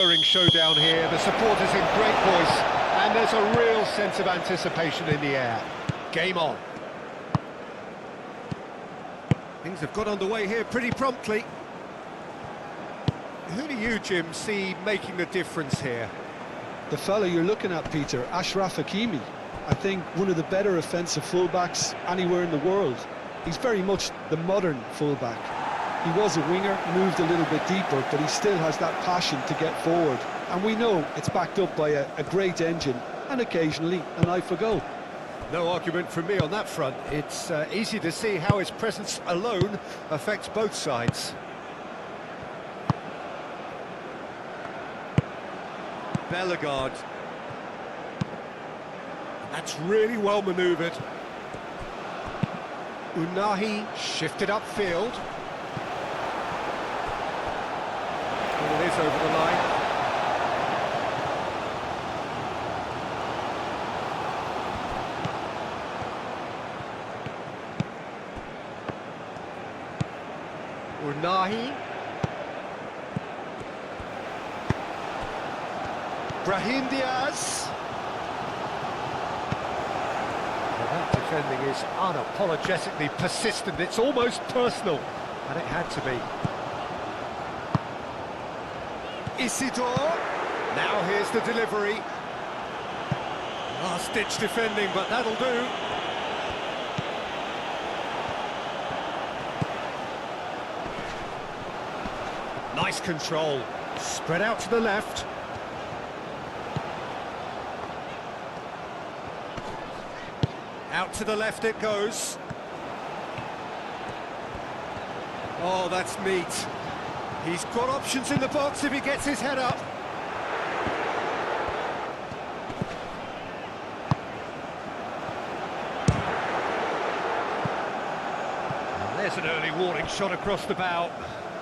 Showdown here, the supporters in great voice, and there's a real sense of anticipation in the air. Game on. Things have got underway here pretty promptly. Who do you, Jim, see making the difference here? The fella you're looking at, Peter, Achraf Hakimi. I think one of the better offensive fullbacks anywhere in the world. He's very much the modern fullback. He was a winger, moved a little bit deeper, but he still has that passion to get forward. And we know it's backed up by a great engine, and occasionally an eye for goal. No argument from me on that front. It's easy to see how his presence alone affects both sides. Bellegarde. That's really well manoeuvred. Unahi shifted upfield. It is over the line. Unahi. Brahim Diaz. Well, that defending is unapologetically persistent. It's almost personal, and it had to be. Isidore. Now here's the delivery. Last-ditch defending, but that'll do. Nice control. Spread out to the left. Out to the left it goes. Oh, that's neat. He's got options in the box if he gets his head up. And there's an early warning shot across the bow.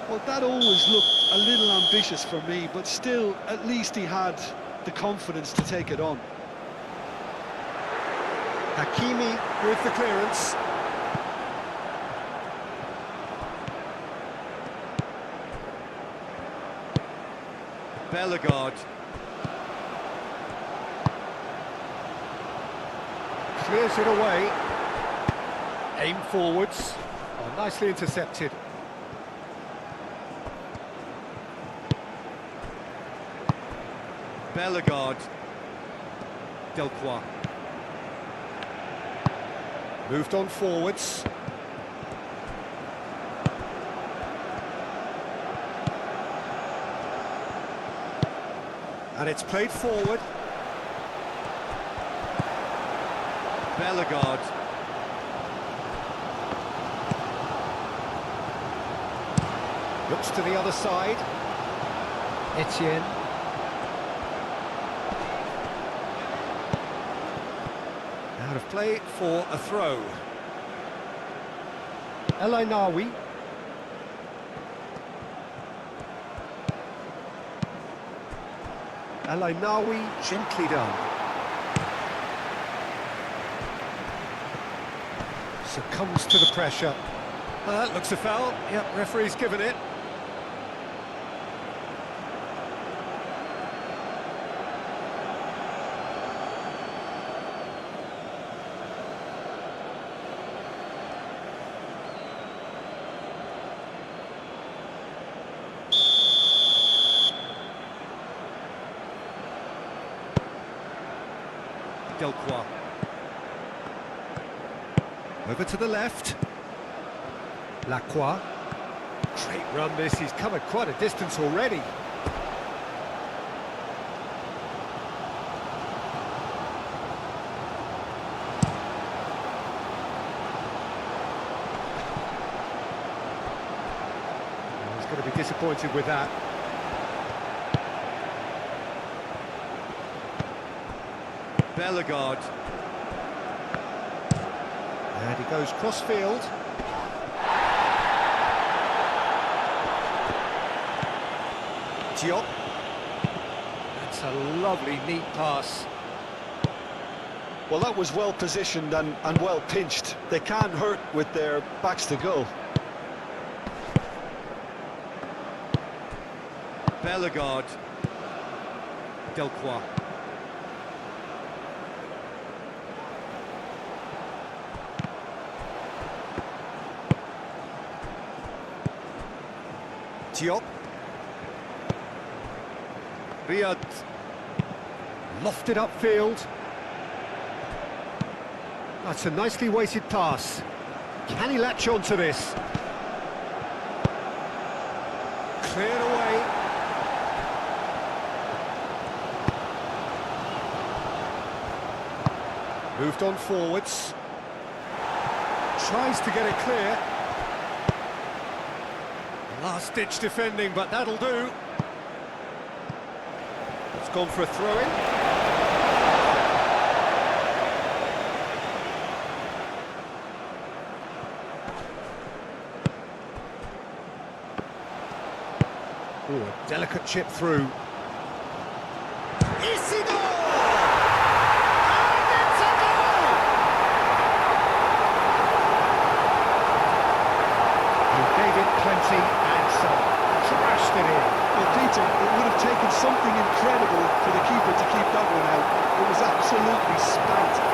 Well, that always looked a little ambitious for me, but still, at least he had the confidence to take it on. Hakimi with the clearance. Bellegarde. Clears it away. Aim forwards. Oh, nicely intercepted. Bellegarde. Delcroix. Moved on forwards. And it's played forward. Bellegarde. Looks to the other side. Etienne. Out of play for a throw. El Ainaoui. El Ainaoui, gently done. Succumbs to the pressure. That looks a foul. Yep, referee's given it. Delcroix. Over to the left. Lacroix. Great run this, he's covered quite a distance already. He's going to be disappointed with that. Bellegarde. And he goes cross-field. Diop. That's a lovely, neat pass. Well, that was well positioned and well pinched. They can't hurt with their backs to goal. Bellegarde. Delcroix. Diop. Riyad. Lofted upfield. That's a nicely weighted pass. Can he latch on to this? Cleared away. Moved on forwards. Tries to get it clear. Last-ditch defending, but that'll do. It's gone for a throw-in. Ooh, a delicate chip through. Isidore! And it's a goal! He gave it plenty and some. Trashed it in. Well, Peter, it would have taken something incredible for the keeper to keep that one out. It was absolutely spanked.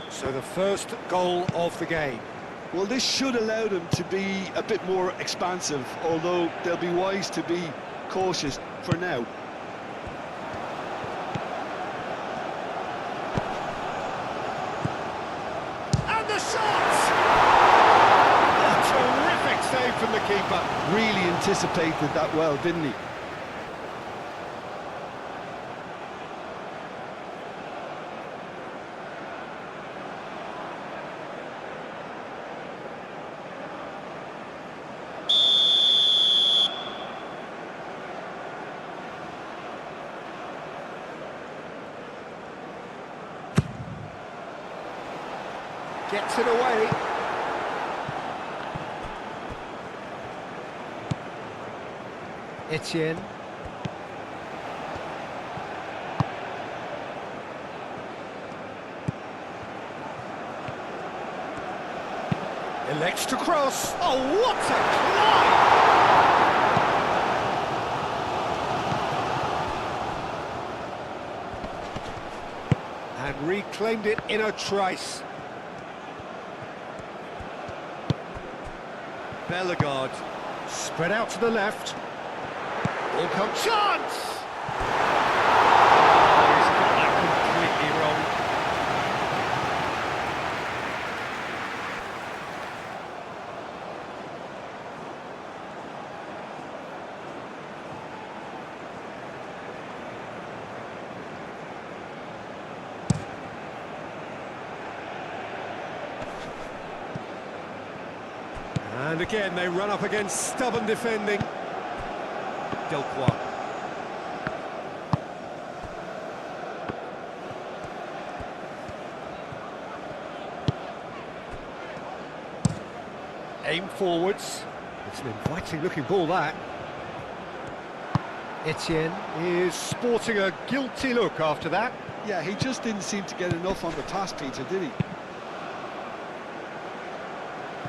So the first goal of the game. Well, this should allow them to be a bit more expansive, although they'll be wise to be cautious for now. And the shot! A terrific save from the keeper. Really anticipated that well, didn't he? Gets it away. Etienne. Elects to cross. Oh, what a climb! And reclaimed it in a trice. Bellegarde, spread out to the left. All come chance! Oh, he's got that completely wrong. And again, they run up against stubborn defending. Delcroix. Aim forwards. It's an inviting looking ball, that. Etienne is sporting a guilty look after that. Yeah, he just didn't seem to get enough on the pass, Peter, did he?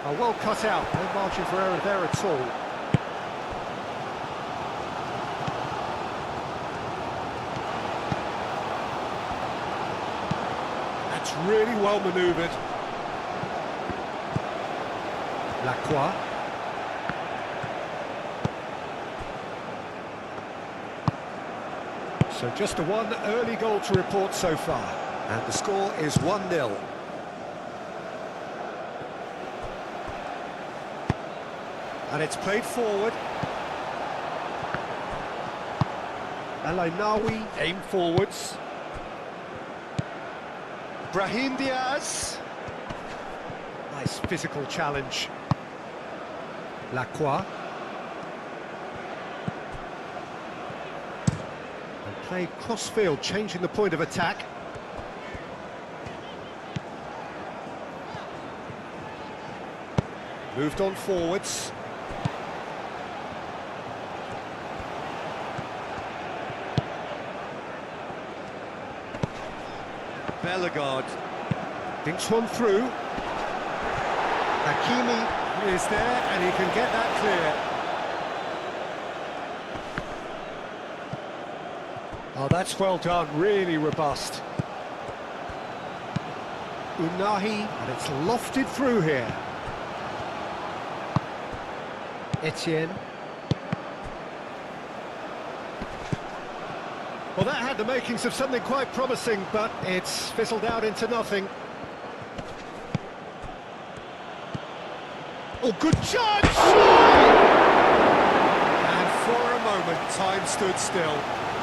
Oh, well cut out, no margin for error there at all. That's really well manoeuvred. Lacroix. So just a one early goal to report so far. And the score is 1-0. And it's played forward. Alainawi aim forwards. Brahim Diaz. Nice physical challenge. Lacroix. Played cross-field, changing the point of attack. Moved on forwards. Bellegarde thinks one through. Hakimi is there and he can get that clear. Oh, that's well done, really robust. Unahi, and it's lofted through here. Etienne. Well, that had the makings of something quite promising, but it's fizzled out into nothing. Oh, good chance! And for a moment, time stood still.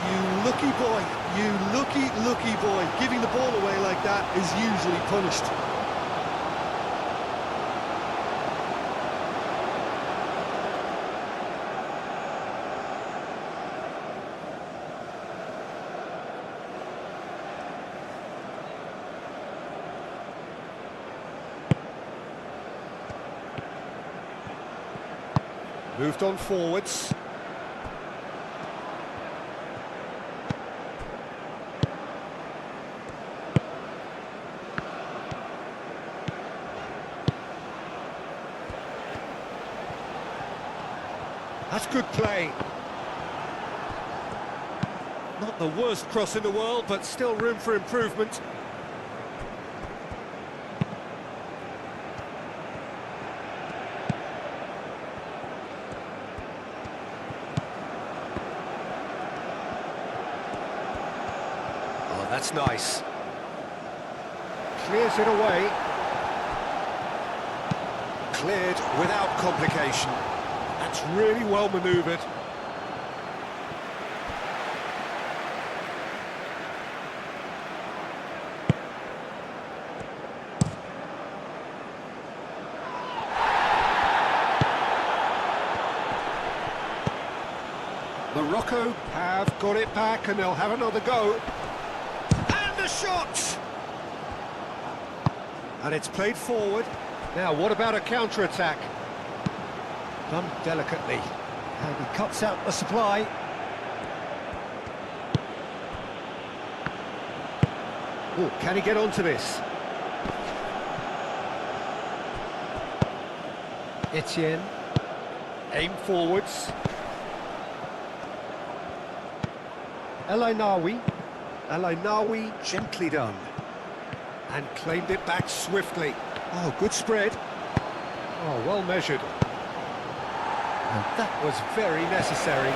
You lucky boy, you lucky boy. Giving the ball away like that is usually punished. Moved on forwards. That's good play. Not the worst cross in the world, but still room for improvement. Oh, that's nice. Clears it away. Cleared without complication. That's really well manoeuvred. Morocco have got it back and they'll have another go. And the shot! And it's played forward. Now, what about a counter-attack? Done delicately. And he cuts out the supply. Oh, can he get onto this? Etienne. Aim forwards. El Ainaoui. El Ainaoui, gently done. And claimed it back swiftly. Oh, good spread. Oh, well measured. And that was very necessary.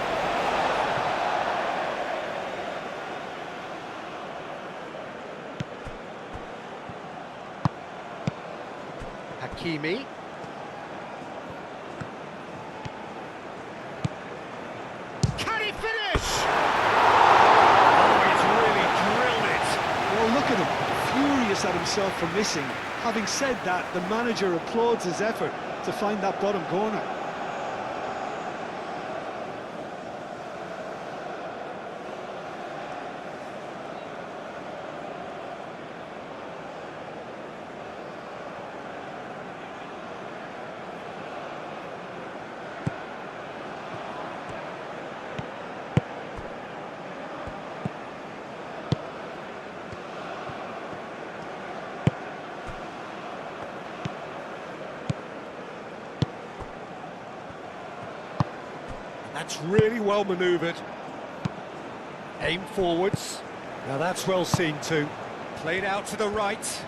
Hakimi. Can he finish? Oh, he's really drilled it. Well, look at him, furious at himself for missing. Having said that, the manager applauds his effort to find that bottom corner. That's really well manoeuvred. Aim forwards. Now that's well seen too. Played out to the right.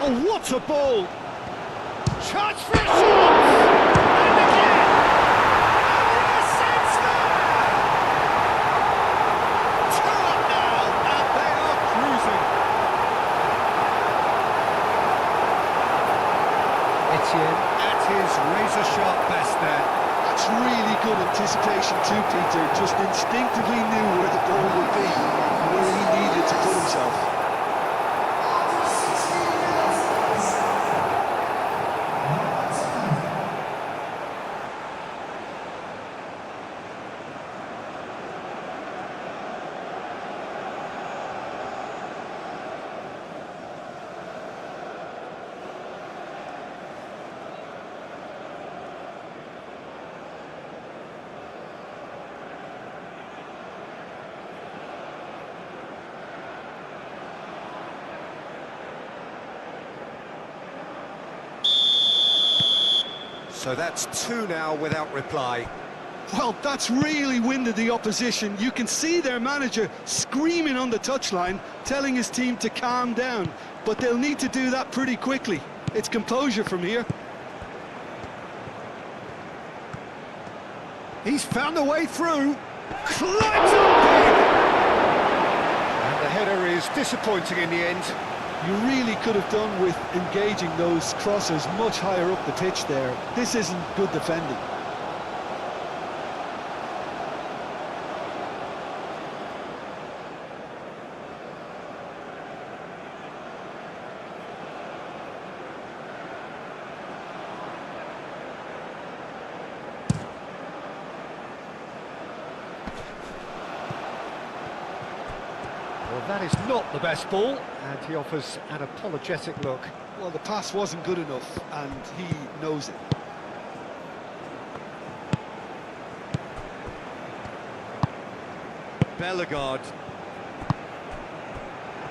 Oh, what a ball! Chance for a shot! And again! And a sense there! 2 up now, and they are cruising. Etienne at his razor-sharp best there. That's really good anticipation too, Peter. Just instinctively knew where the ball would be, where he needed to put himself. So that's two now without reply. Well, that's really winded the opposition. You can see their manager screaming on the touchline, telling his team to calm down. But they'll need to do that pretty quickly. It's composure from here. He's found a way through. Climbs up big! And the header is disappointing in the end. You really could have done with engaging those crosses much higher up the pitch there. This isn't good defending. Well, that is not the best ball, and he offers an apologetic look. Well, the pass wasn't good enough, and he knows it. Bellegarde.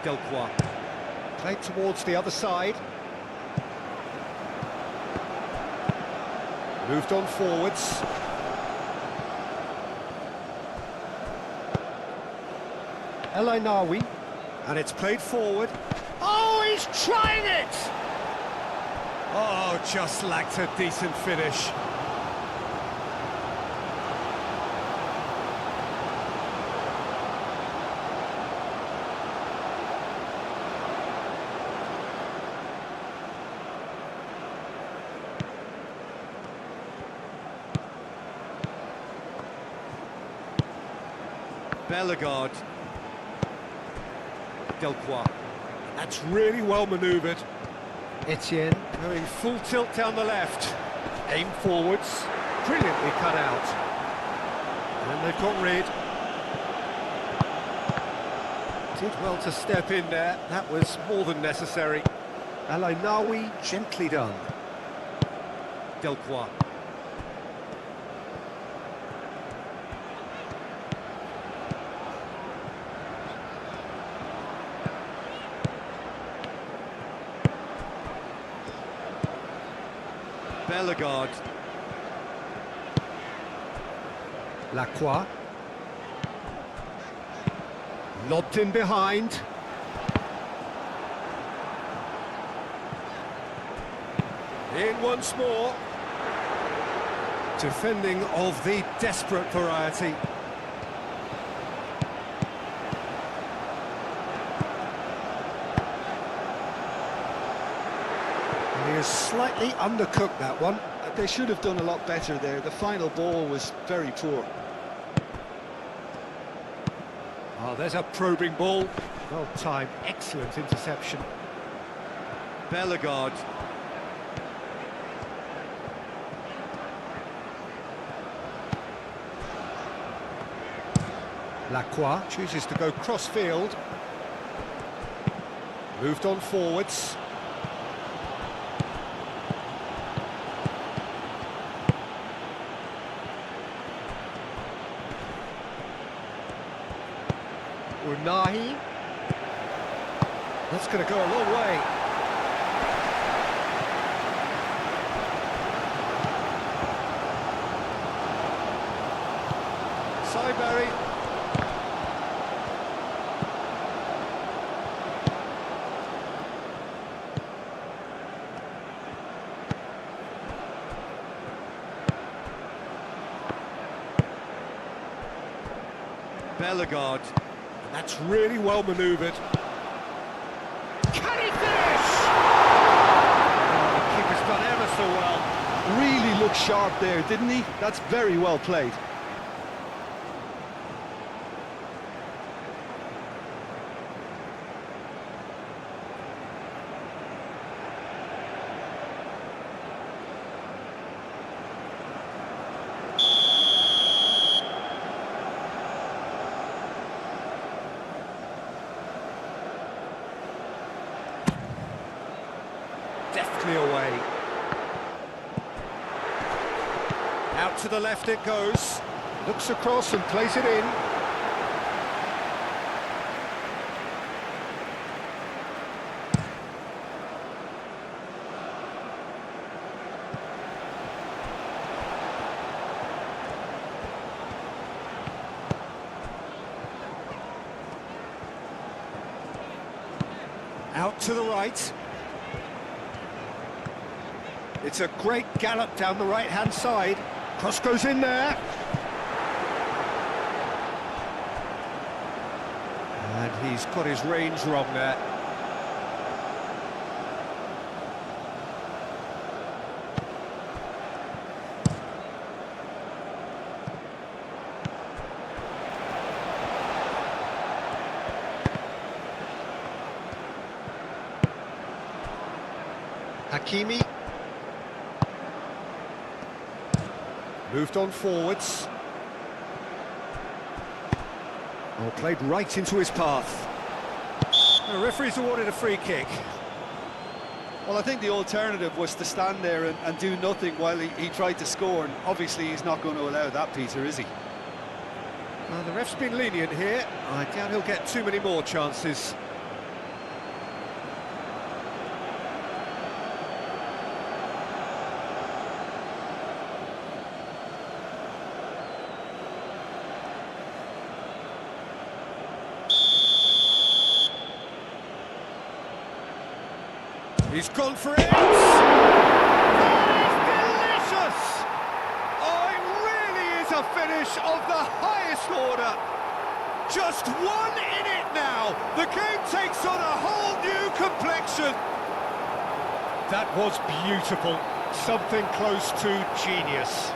Delcroix. Played towards the other side. Moved on forwards. El Ainaoui, and it's played forward. Oh, he's trying it! Oh, just lacked a decent finish. Bellegarde. Delcroix. That's really well manoeuvred. Etienne going full tilt down the left. Aim forwards. Brilliantly cut out. And they've got rid. Did well to step in there. That was more than necessary. El Ainaoui, gently done. Delcroix. Bellegarde. Lacroix. Lobbed in behind. In once more. Defending of the desperate variety. He has slightly undercooked that one. They should have done a lot better there. The final ball was very poor. Oh, there's a probing ball. Well timed, excellent interception. Bellegarde. Lacroix chooses to go cross-field. Moved on forwards. Unahi. That's going to go a long way. Cyberry. Bellegarde. That's really well manoeuvred. Can he finish? Oh, the keeper's done ever so well. Really looked sharp there, didn't he? That's very well played. Deftly away. Out to the left it goes. Looks across and plays it in. Out to the right. It's a great gallop down the right-hand side. Cross goes in there. And he's got his range wrong there. Hakimi. Moved on forwards. Oh, played right into his path. The referee's awarded a free kick. Well, I think the alternative was to stand there and do nothing while he tried to score, and obviously he's not going to allow that, Peter, is he? Well, the ref's been lenient here. I doubt he'll get too many more chances. He's gone for it! That is delicious! Oh, it really is a finish of the highest order. Just 1 in it now. The game takes on a whole new complexion. That was beautiful. Something close to genius.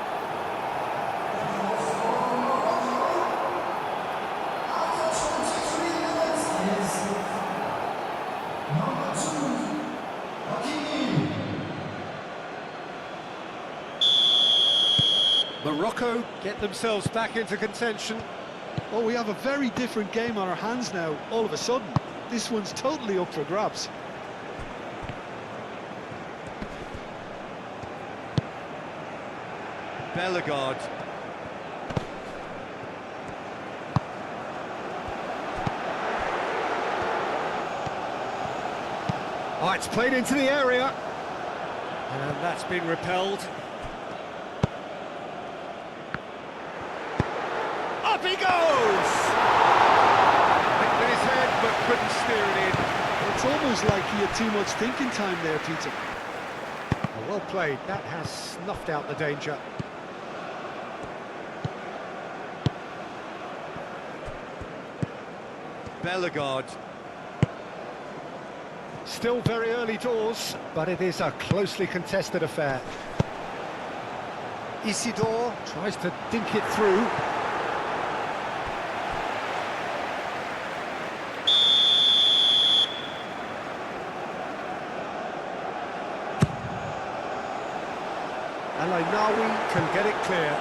Morocco get themselves back into contention. Oh, we have a very different game on our hands now, all of a sudden. This one's totally up for grabs. Bellegarde. Oh, it's played into the area. And that's been repelled. Up he goes! Hit with his head, but couldn't steer it in. It's almost like he had too much thinking time there, Peter. Oh, well played. That has snuffed out the danger. Bellegarde. Still very early doors, but it is a closely contested affair. Isidore tries to dink it through. Alainawi can get it clear.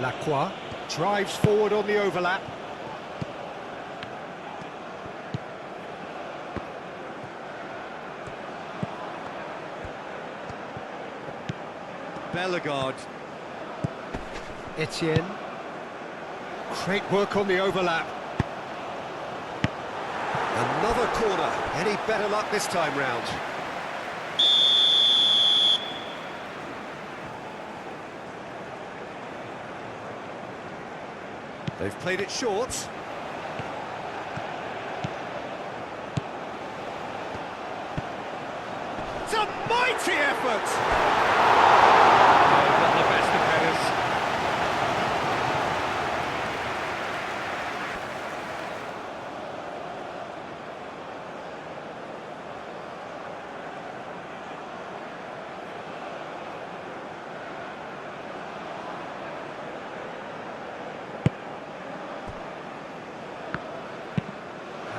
Lacroix drives forward on the overlap. Bellegarde. Etienne. Great work on the overlap. Another corner. Any better luck this time round? They've played it short. It's a mighty effort! Oh, not the best of headers.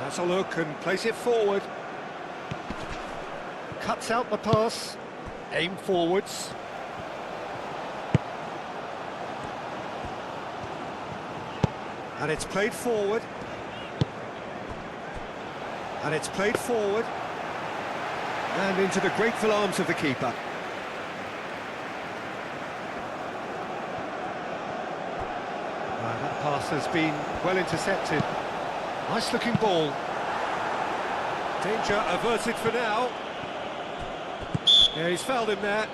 Has a look and plays it forward. Cuts out the pass. Aim forwards. And it's played forward. And it's played forward. And into the grateful arms of the keeper. That pass has been well intercepted. Nice looking ball. Danger averted for now. Yeah, he's fouled him there.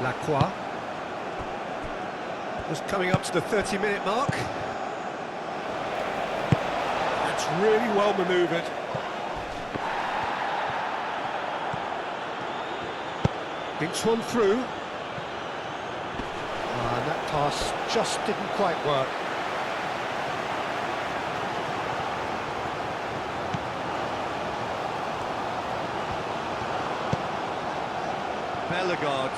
Lacroix. Just coming up to the 30-minute mark. That's really well manoeuvred. Dinks one through. And that pass just didn't quite work. Bellegarde.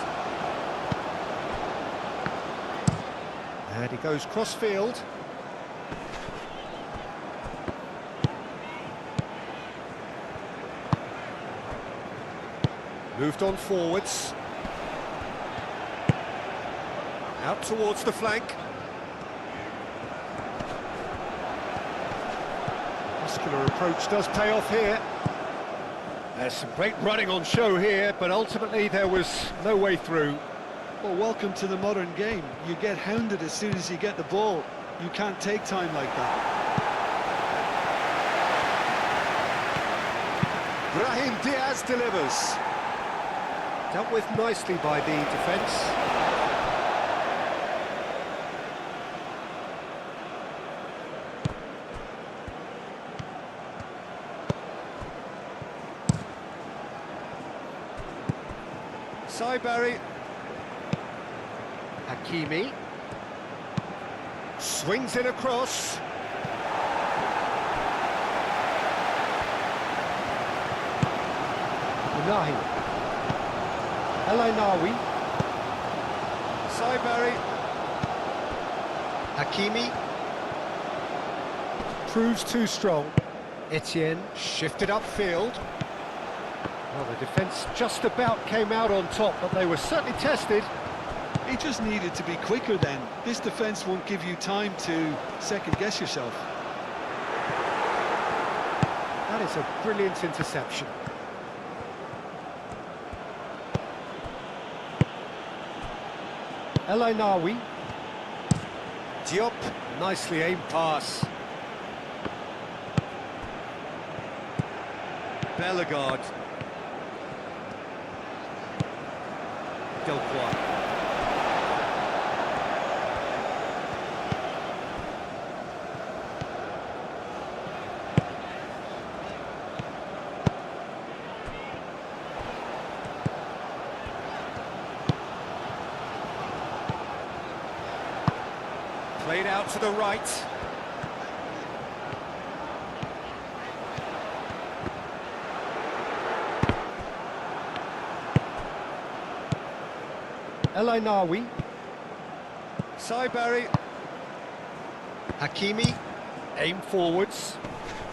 And he goes cross-field. Moved on forwards. Out towards the flank. Muscular approach does pay off here. There's some great running on show here, but ultimately there was no way through. Well, welcome to the modern game. You get hounded as soon as you get the ball. You can't take time like that. Brahim Diaz delivers. Dealt with nicely by the defence. Saibari. Hakimi. Swings it across. Unahi. El Ainawi. Saibari. Hakimi. Proves too strong. Etienne shifted upfield. Well, the defence just about came out on top, but they were certainly tested. He just needed to be quicker then. This defence won't give you time to second-guess yourself. That is a brilliant interception. El Ainawi. Diop, nicely aimed pass. Bellegarde. Delcroix. Played out to the right. El Ainawi. Saibari. Hakimi. Aim forwards.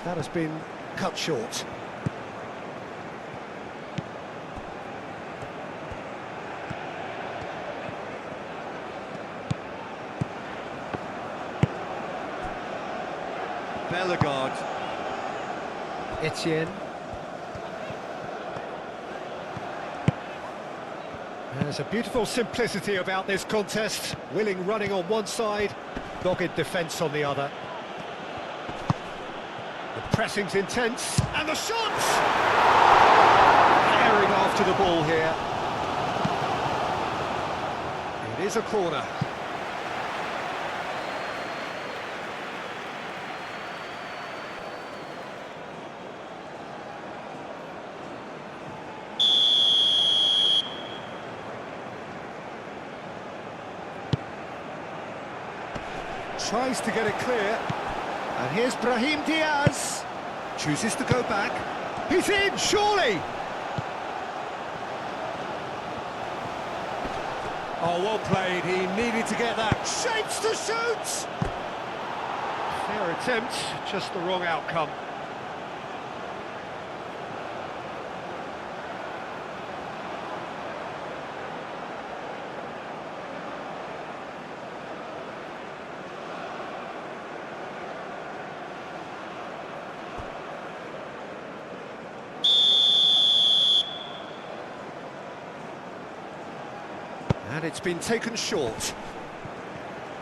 That has been cut short. Bellegarde. Etienne. There's a beautiful simplicity about this contest. Willing running on one side, dogged defence on the other. The pressing's intense, and the shots! Tearing after the ball here. It is a corner. Tries to get it clear, and here's Brahim Diaz, chooses to go back, he's in, surely! Oh, well played, he needed to get that, shapes to shoot! Fair attempt, just the wrong outcome. And it's been taken short.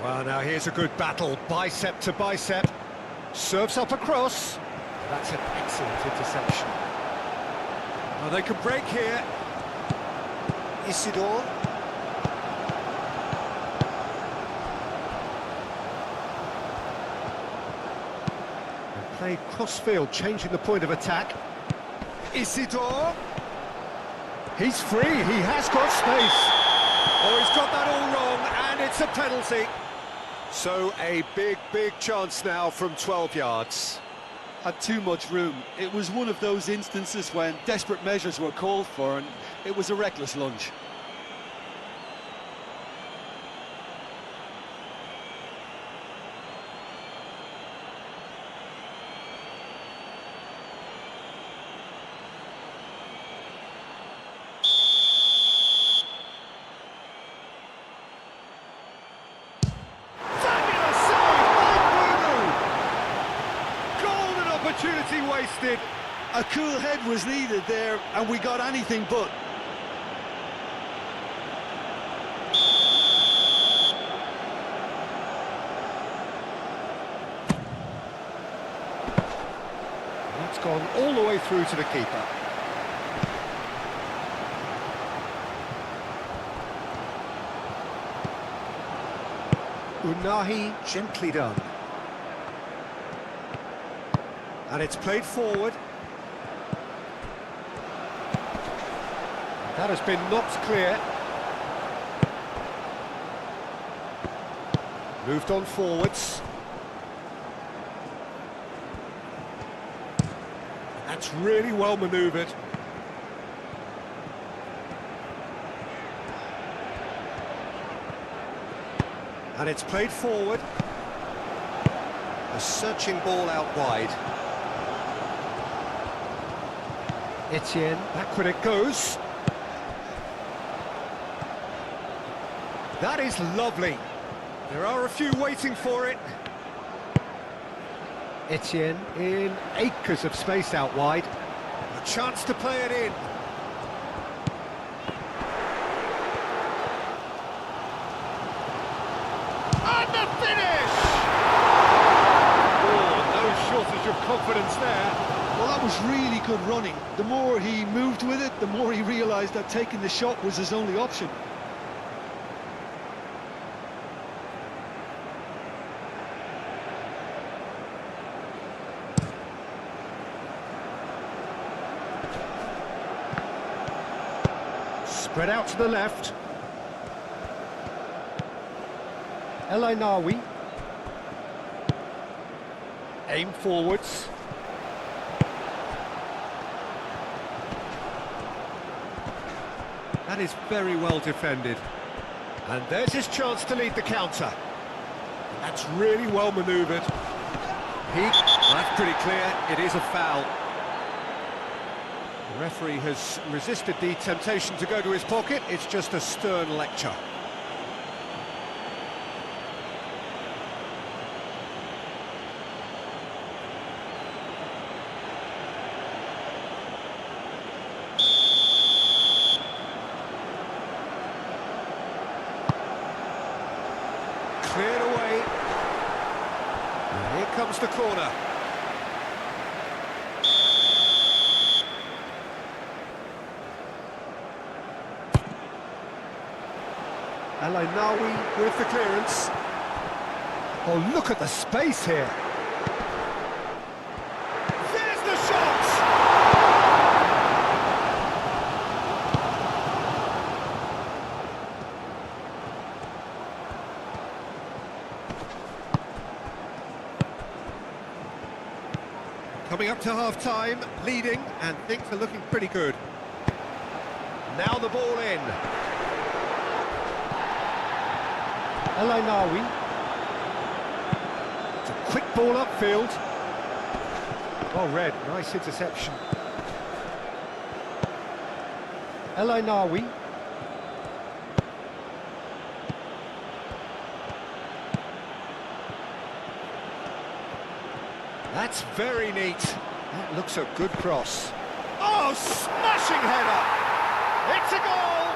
Well, now here's a good battle, bicep to bicep. Serves up across. That's an excellent interception. Well, they can break here. Isidore. Played cross-field, changing the point of attack. Isidore. He's free, he has got space. Oh, he's got that all wrong, and it's a penalty. So a big chance now from 12 yards. Had too much room. It was one of those instances when desperate measures were called for, and it was a reckless lunge. Opportunity wasted. A cool head was needed there, and we got anything but. That's gone all the way through to the keeper. Unahi, gently done. And it's played forward. That has been knocked clear. Moved on forwards. That's really well manoeuvred. And it's played forward. A searching ball out wide. Etienne, backward it goes. That is lovely. There are a few waiting for it. Etienne in acres of space out wide. A chance to play it in. And the finish! Oh, no shortage of confidence there. Well, that was really good running. The more he moved with it, the more he realised that taking the shot was his only option. Spread out to the left. El Ainawi. Aim forwards. That is very well defended. And there's his chance to lead the counter. That's really well manoeuvred. That's pretty clear, it is a foul. The referee has resisted the temptation to go to his pocket. It's just a stern lecture. Cleared away. And here comes the corner. El Ainawi with the clearance. Oh, look at the space here. There's the shot! Coming up to half-time, leading, and things are looking pretty good. Now the ball in. El Ainawi. It's a quick ball upfield. Well read, nice interception. El Ainawi. That's very neat. That looks a good cross. Oh, smashing header! It's a goal!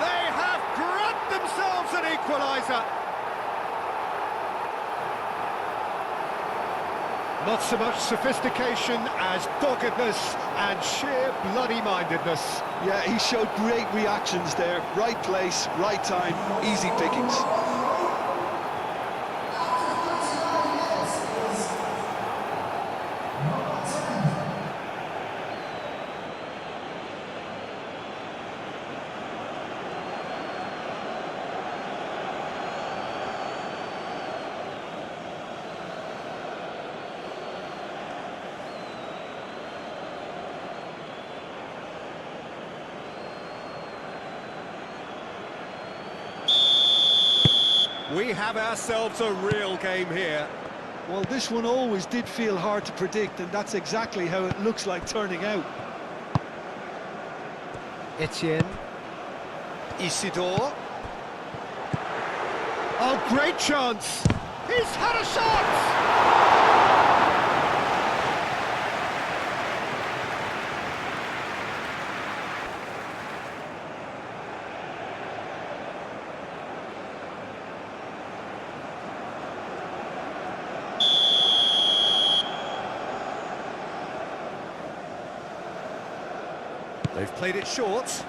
They have grabbed themselves an equaliser. Not so much sophistication as doggedness and sheer bloody-mindedness. Yeah, he showed great reactions there. Right place, right time, easy pickings. We have ourselves a real game here. Well, this one always did feel hard to predict, and that's exactly how it looks like turning out. Etienne. Isidore. Oh, great chance! He's had a shot! They've played it short.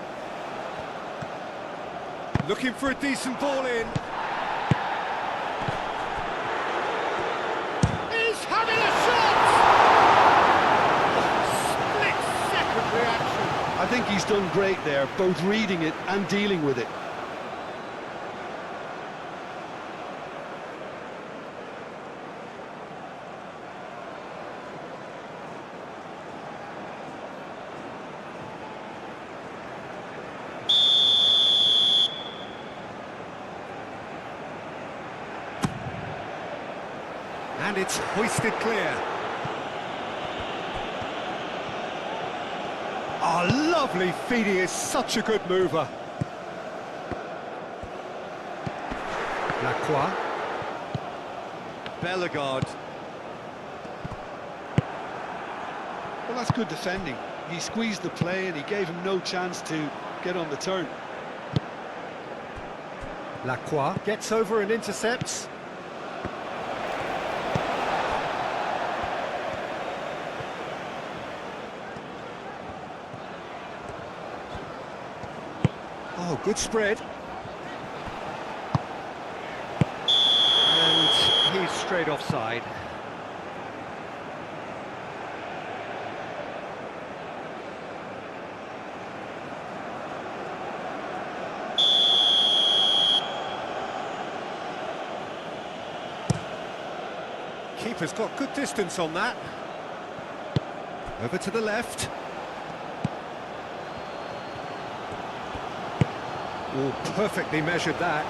Looking for a decent ball in. He's having a shot! Split-second reaction. I think he's done great there, both reading it and dealing with it. And it's hoisted clear. Oh, lovely feed. He is such a good mover. Lacroix. Bellegarde. Well, that's good defending. He squeezed the play and he gave him no chance to get on the turn. Lacroix gets over and intercepts. Oh, good spread. And he's straight offside. Keeper's got good distance on that. Over to the left. Oh, perfectly measured that.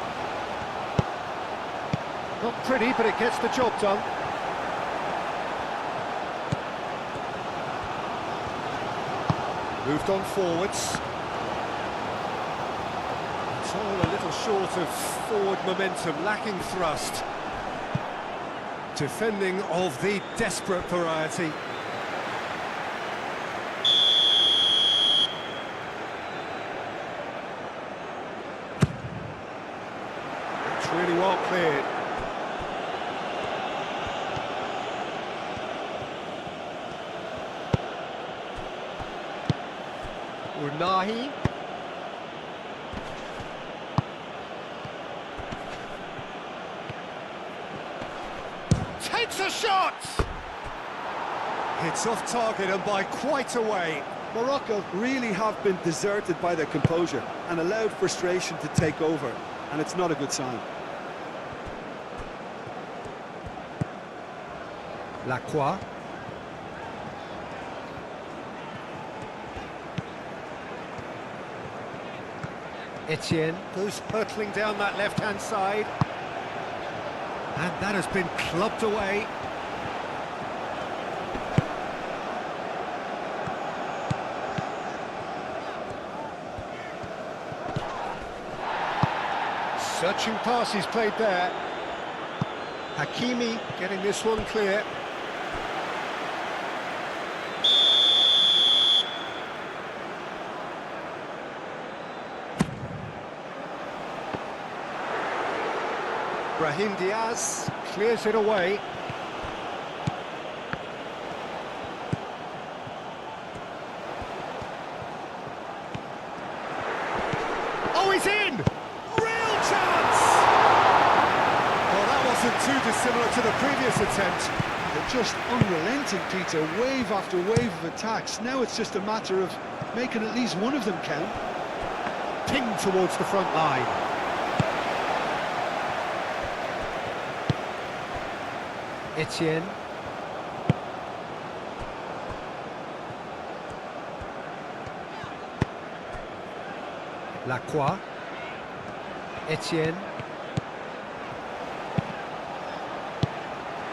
Not pretty, but it gets the job done. Moved on forwards. It's all a little short of forward momentum, lacking thrust. Defending of the desperate variety. It's really well cleared. Unahi. Takes a shot! It's off target and by quite a way. Morocco really have been deserted by their composure and allowed frustration to take over, and it's not a good sign. Lacroix. Etienne goes hurtling down that left-hand side. And that has been clubbed away. Searching pass he's played there. Hakimi getting this one clear. Brahim Diaz clears it away. Oh, he's in! Real chance! Well, that wasn't too dissimilar to the previous attempt. They're just unrelenting, Peter, wave after wave of attacks. Now it's just a matter of making at least one of them count. Pinged towards the front line. Etienne. Lacroix. Etienne.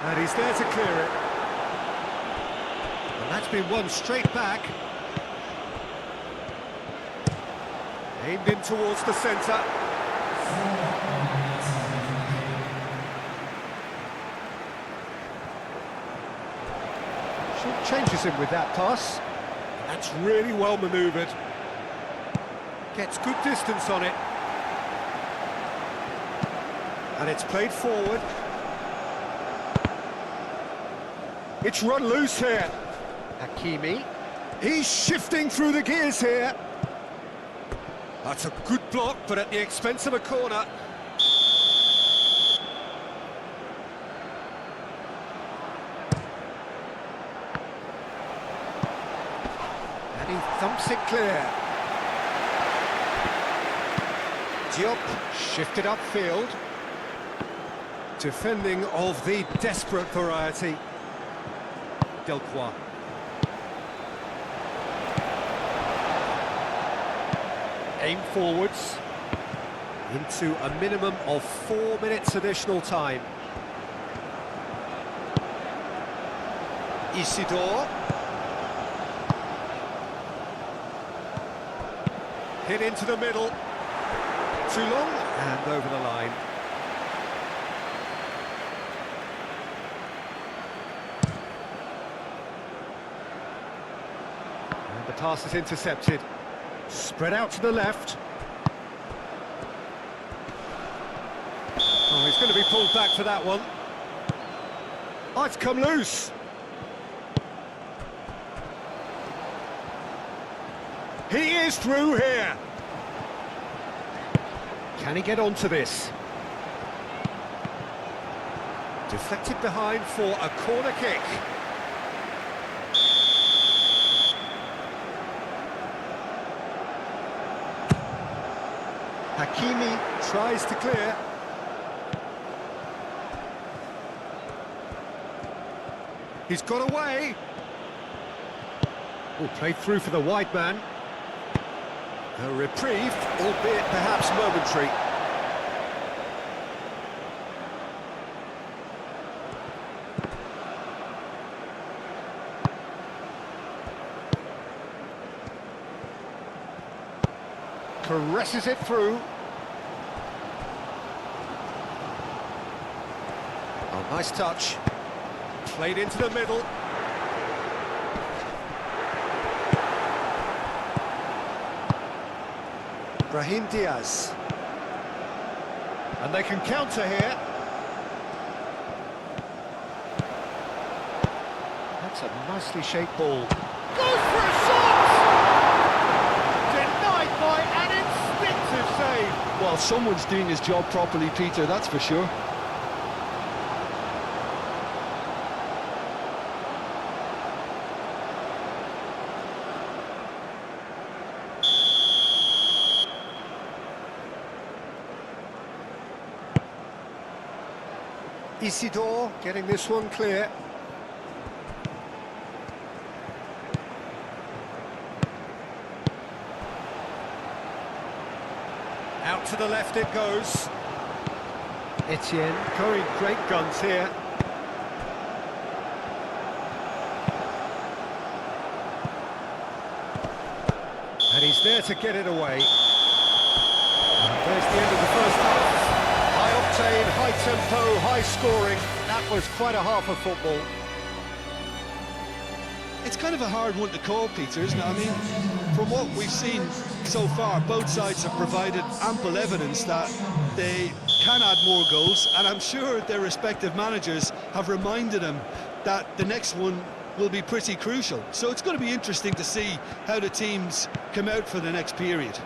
And he's there to clear it. And that's been won straight back. Aimed in towards the centre. Short changes him with that pass. That's really well manoeuvred. Gets good distance on it. And it's played forward. It's run loose here. Hakimi. He's shifting through the gears here. That's a good block, but at the expense of a corner. And he thumps it clear. Diop shifted upfield. Defending of the desperate variety. Delcroix. Aim forwards into a minimum of 4 minutes additional time. Isidore. Hit into the middle. Too long and over the line. And the pass is intercepted. Spread out to the left. Oh, he's going to be pulled back for that one. Oh, it's come loose. He is through here. Can he get onto this? Deflected behind for a corner kick. Hakimi tries to clear. He's got away. Oh, played through for the wide man. A reprieve, albeit perhaps momentary. Caresses it through. Oh, nice touch. Played into the middle. Brahim Diaz. And they can counter here. That's a nicely shaped ball. Goes for a shot! Denied by an instinctive save. Well, someone's doing his job properly, Peter, that's for sure. Isidore getting this one clear. Out to the left it goes. Etienne going great guns here. And he's there to get it away. There's the end of the first half. High octane, high tempo, high scoring. That was quite a half of football. It's kind of a hard one to call, Peter, isn't it? I mean, from what we've seen so far, both sides have provided ample evidence that they can add more goals, and I'm sure their respective managers have reminded them that the next one will be pretty crucial. So it's going to be interesting to see how the teams come out for the next period.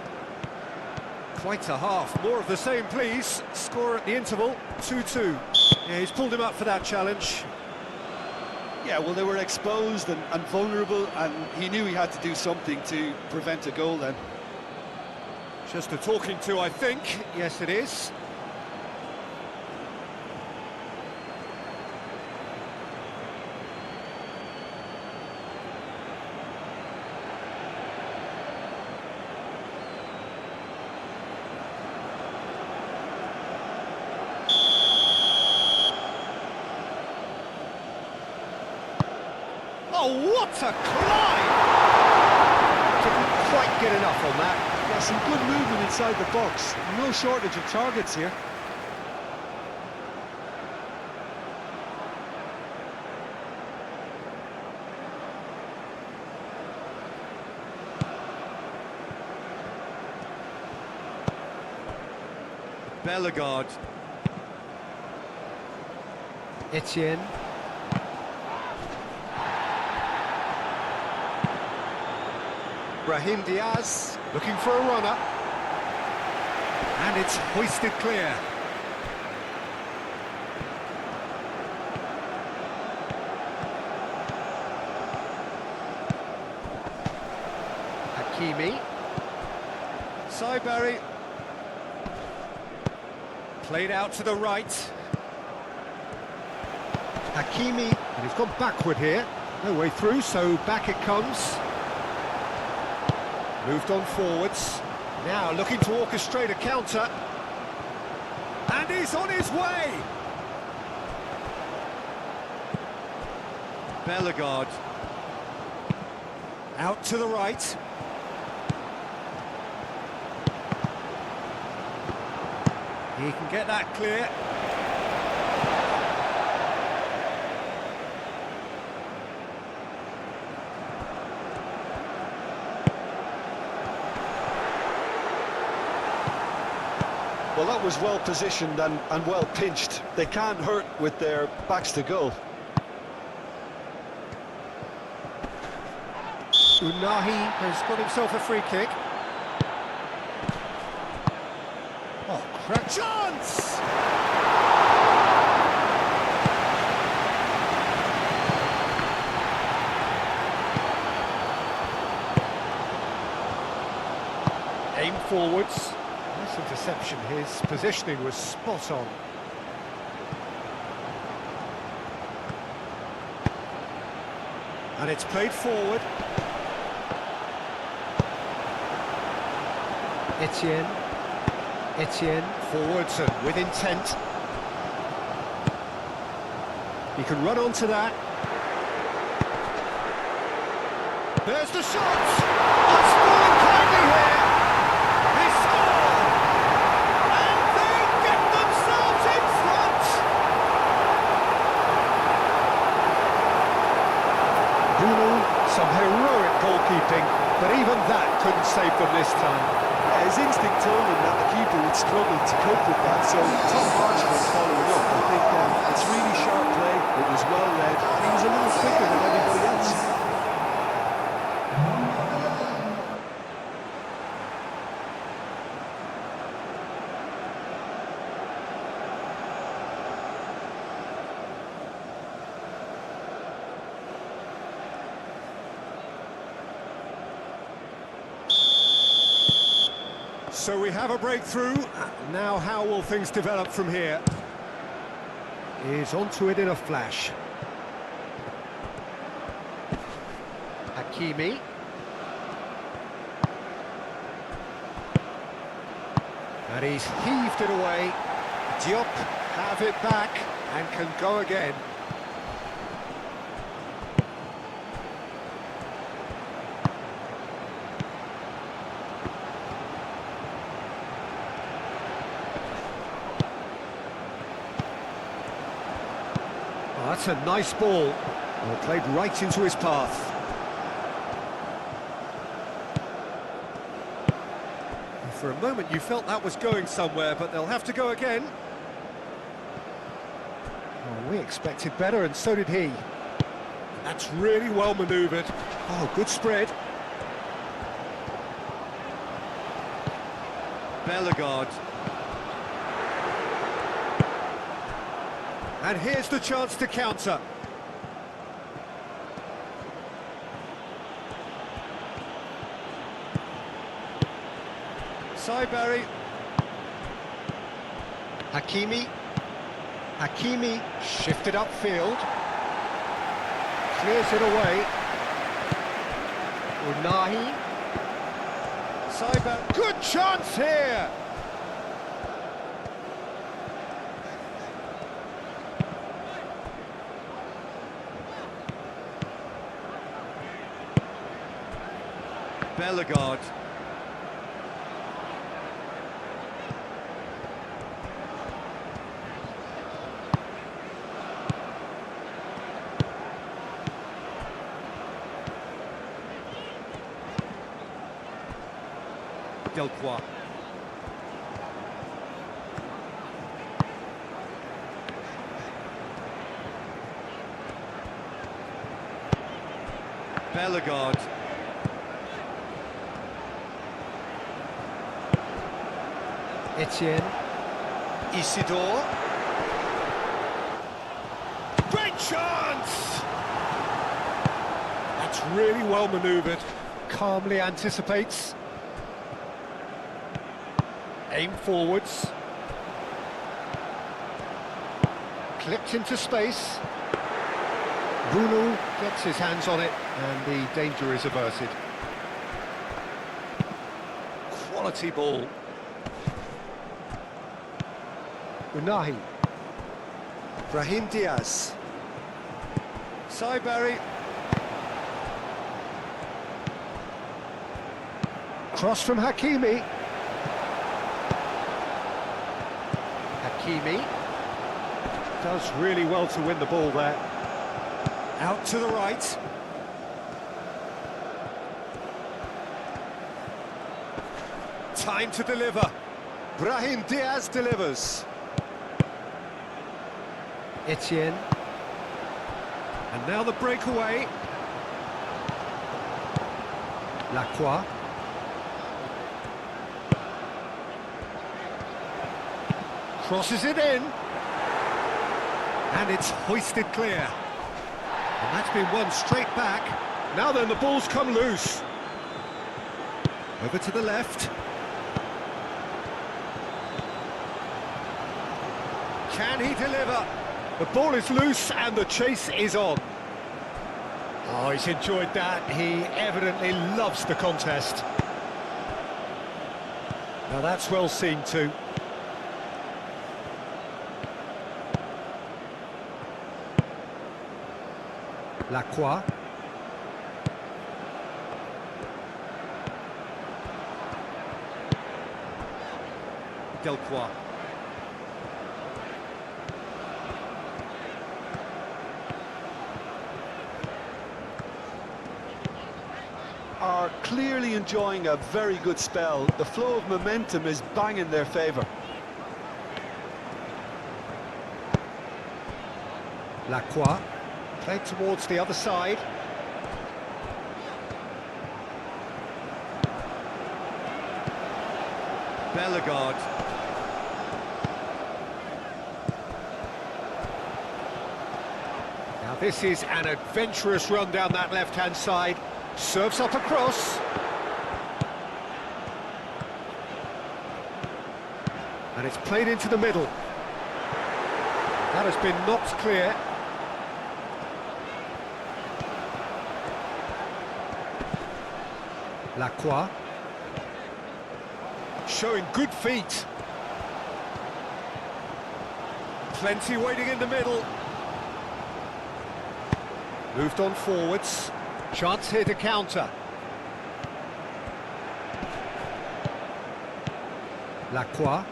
Quite a half. More of the same, please. Score at the interval, 2-2. Yeah, he's pulled him up for that challenge. Yeah, well, they were exposed and vulnerable, and he knew he had to do something to prevent a goal then. Just a talking to, I think. Yes, it is. Oh, what a climb! Didn't quite get enough on that. Yeah, some good movement inside the box. No shortage of targets here. Bellegarde. Etienne. Brahim Diaz looking for a runner. And it's hoisted clear. Hakimi. Saibari. Played out to the right. Hakimi, and he's gone backward here. No way through, so back it comes. Moved on forwards. Now looking to orchestrate a counter. And he's on his way! Bellegarde. Out to the right. He can get that clear. Well, that was well positioned and well pinched. They can't hurt with their backs to goal. Unahi has got himself a free kick. Oh, crap. Chance! Aim forwards. Nice interception. His positioning was spot on. And it's played forward. Etienne forwards and with intent. He can run onto that. There's the shot! That's falling kindly here! They score! And they get themselves in front! Bruno, some heroic goalkeeping, but even that couldn't save them this time. His instinct told him that the keeper would struggle to cope with that, so top marksman following up. I think it's really sharp play, it was well led, and he was a little quicker than everybody else. So we have a breakthrough. Now how will things develop from here? He's onto it in a flash. Hakimi. And he's heaved it away. Diop have it back and can go again. Oh, that's a nice ball. Well, played right into his path. For a moment you felt that was going somewhere, but they'll have to go again. Oh, we expected better, and so did he. That's really well manoeuvred. Oh, good spread. Bellegarde. And here's the chance to counter. Saibari. Hakimi shifted upfield. Clears it away. Unahi. Saibari. Good chance here! Bellegarde. Delcroix. Bellegarde. Etienne. Isidore. Great chance! That's really well manoeuvred. Calmly anticipates. Aim forwards. Clipped into space. Bruno gets his hands on it and the danger is averted. Quality ball. Unahi. Brahim Diaz. Barry. Cross from Hakimi. Hakimi. Does really well to win the ball there. Out to the right. Time to deliver. Brahim Diaz delivers. Etienne. And now the breakaway. Lacroix. Crosses it in. And it's hoisted clear. And that's been won straight back. Now then, the ball's come loose. Over to the left. Can he deliver? The ball is loose and the chase is on. Oh, he's enjoyed that. He evidently loves the contest. Now that's well seen too. Lacroix. Delcroix. Are clearly enjoying a very good spell. The flow of momentum is bang in their favour. Lacroix. Played towards the other side. Bellegarde. Now this is an adventurous run down that left-hand side. Serves up a cross. And it's played into the middle. That has been knocked clear. Lacroix. Showing good feet. Plenty waiting in the middle. Moved on forwards. Chance here to counter. Lacroix.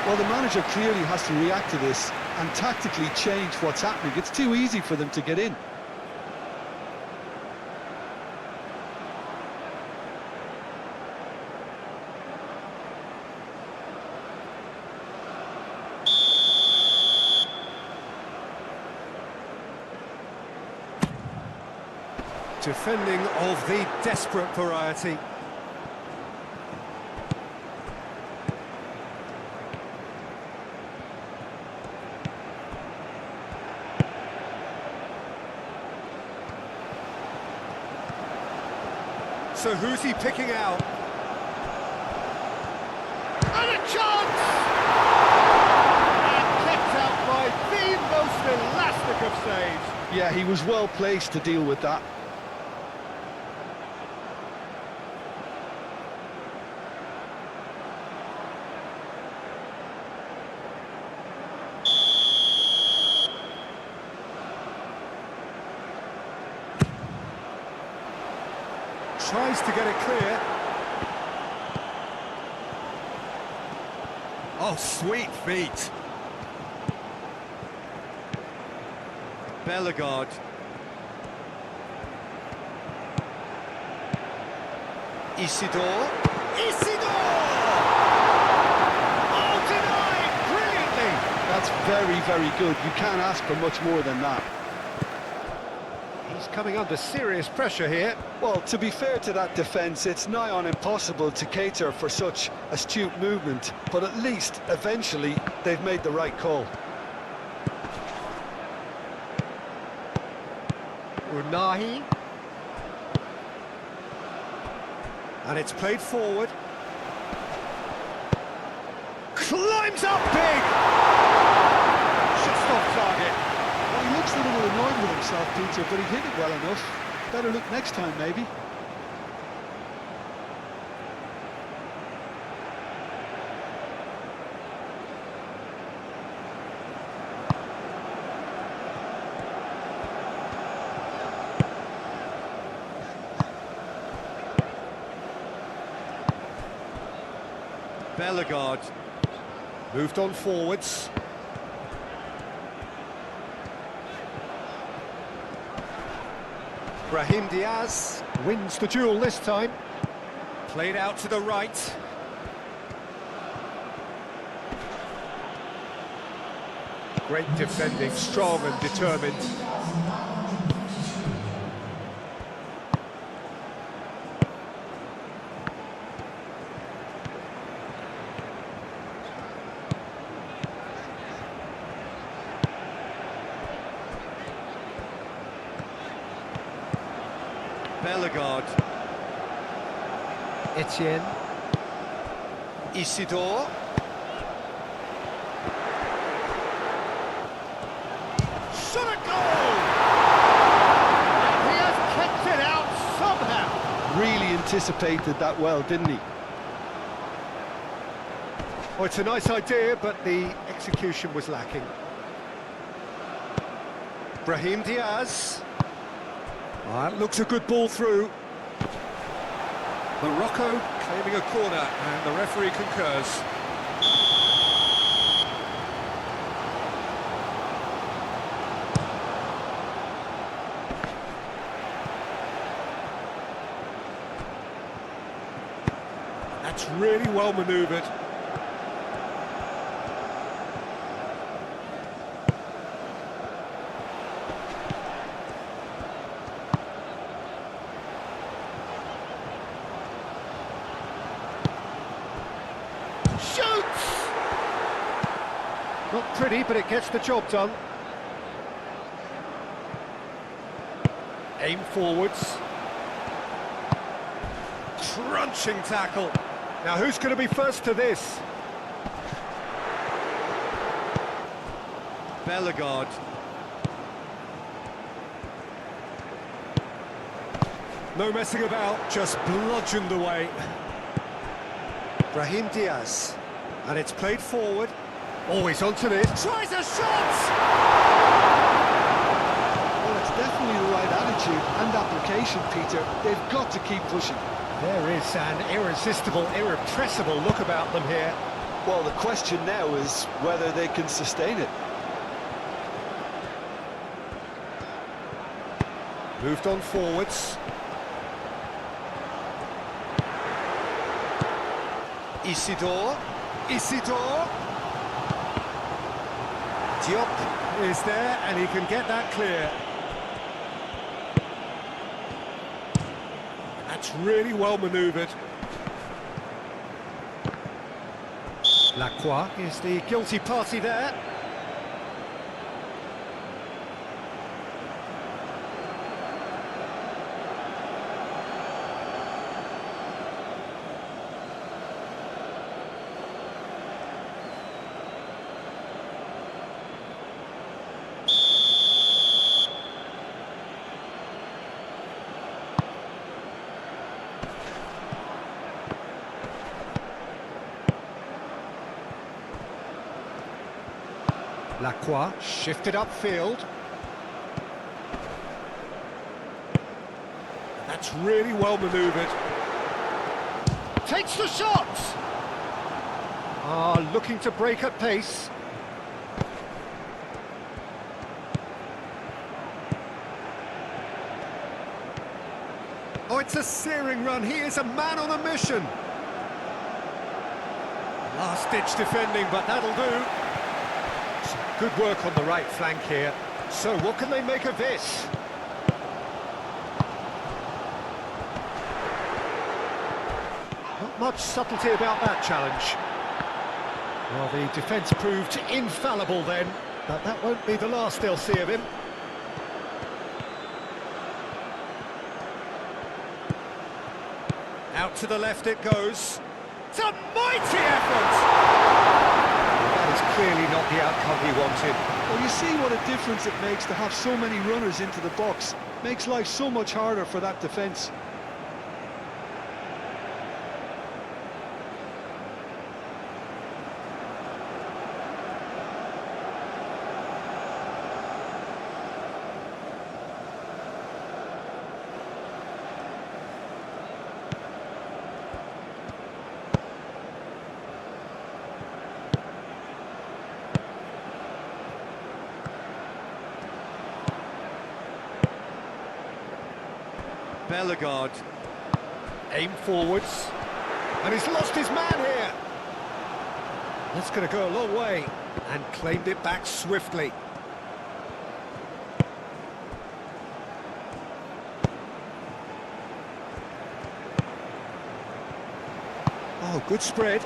Well, the manager clearly has to react to this and tactically change what's happening. It's too easy for them to get in. Defending of the desperate variety. So who's he picking out? And a chance! And kept out by the most elastic of saves. Yeah, he was well placed to deal with that. Tries to get it clear. Oh, sweet feet. Bellegarde. Isidore. Isidore! Oh, denied! Brilliantly! That's very, very good. You can't ask for much more than that. He's coming under serious pressure here. Well, to be fair to that defence, it's nigh on impossible to cater for such astute movement, but at least, eventually, they've made the right call. Unahi. And it's played forward. Climbs up big! Just off target. Well, he looks a little annoyed with himself, Peter, but he hit it well enough. Better look next time, maybe. Bellegarde moved on forwards. Brahim Diaz wins the duel this time. Played out to the right. Great defending, strong and determined. Bellegarde. Etienne. Isidore. Shot a goal! He has kept it out somehow. Really anticipated that well, didn't he? Oh, it's a nice idea, but the execution was lacking. Brahim Diaz. That looks a good ball through. Morocco claiming a corner, and the referee concurs. That's really well manoeuvred. Shoots! Not pretty, but it gets the job done. Aim forwards. Crunching tackle. Now who's going to be first to this? Bellegarde. No messing about, just bludgeoned away. Brahim Diaz, and it's played forward. Always onto this. Tries a shot! Well, it's definitely the right attitude and application, Peter. They've got to keep pushing. There is an irresistible, irrepressible look about them here. Well, the question now is whether they can sustain it. Moved on forwards. Isidore. Isidore. Diop is there, and he can get that clear. That's really well manoeuvred. Lacroix. Is the guilty party there? Lacroix. Shifted upfield. That's That's really well manoeuvred. Takes the shot! Looking to break at pace. Oh, it's a searing run. He is a man on a mission. Last-ditch defending, but that'll do. Some good work on the right flank here. So, what can they make of this? Not much subtlety about that challenge. Well, the defence proved infallible then, but that won't be the last they'll see of him. Out to the left it goes. It's a mighty effort! That is clearly not the outcome he wanted. Well, you see what a difference it makes to have so many runners into the box. Makes life so much harder for that defence. Bellegarde, aim forwards, and he's lost his man here. That's going to go a long way, and claimed it back swiftly. Oh, good spread.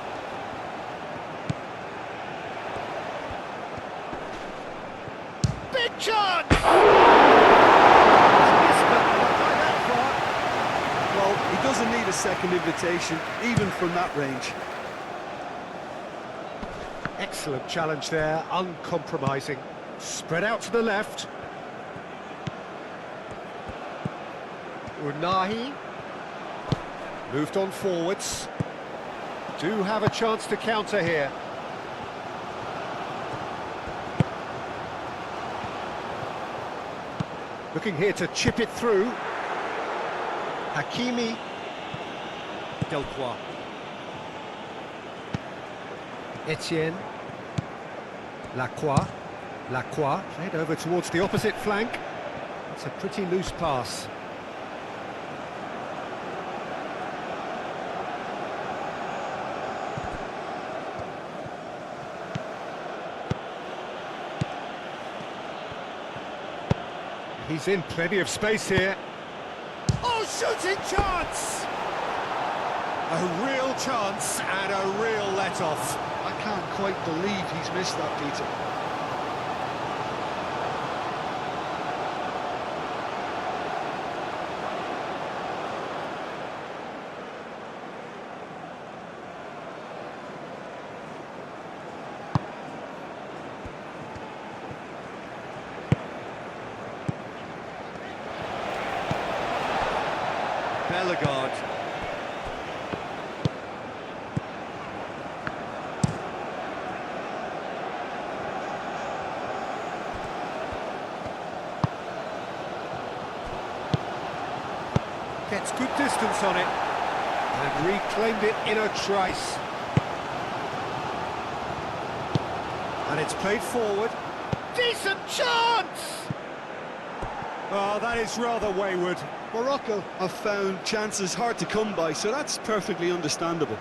Big chance! He doesn't need a second invitation, even from that range. Excellent challenge there, uncompromising. Spread out to the left. Unahi. Moved on forwards. Do have a chance to counter here. Looking here to chip it through. Hakimi. Delcroix. Etienne. Lacroix. Lacroix. Played over towards the opposite flank. It's a pretty loose pass. He's in plenty of space here. Oh, shooting chance! A real chance and a real let-off. I can't quite believe he's missed that, Peter. Bellegarde. Gets good distance on it and reclaimed it in a trice. And it's played forward. Decent chance! Oh, that is rather wayward. Morocco have found chances hard to come by, so that's perfectly understandable.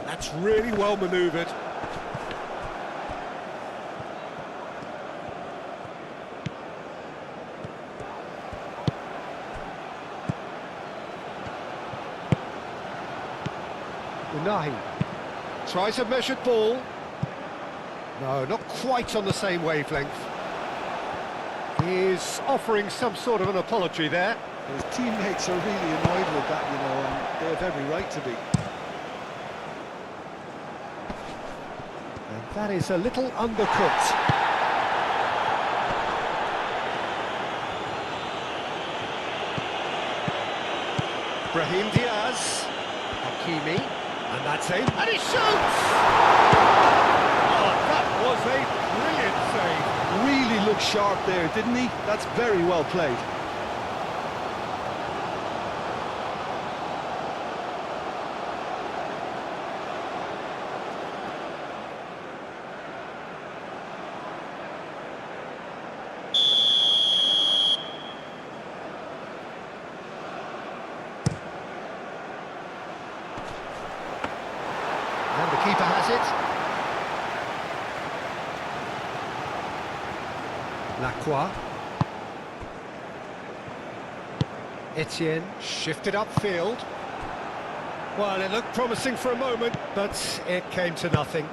That's really well manoeuvred. Unahi tries a measured ball. No, not quite on the same wavelength. He's offering some sort of an apology there. His teammates are really annoyed with that, you know, and they have every right to be. And that is a little undercooked. Brahim Diaz. Hakimi. And that's him. And he shoots! Oh, that was a brilliant save. Really looked sharp there, didn't he? That's very well played. And the keeper has it. Lacroix. Etienne. Shifted upfield. Well, it looked promising for a moment, but it came to nothing.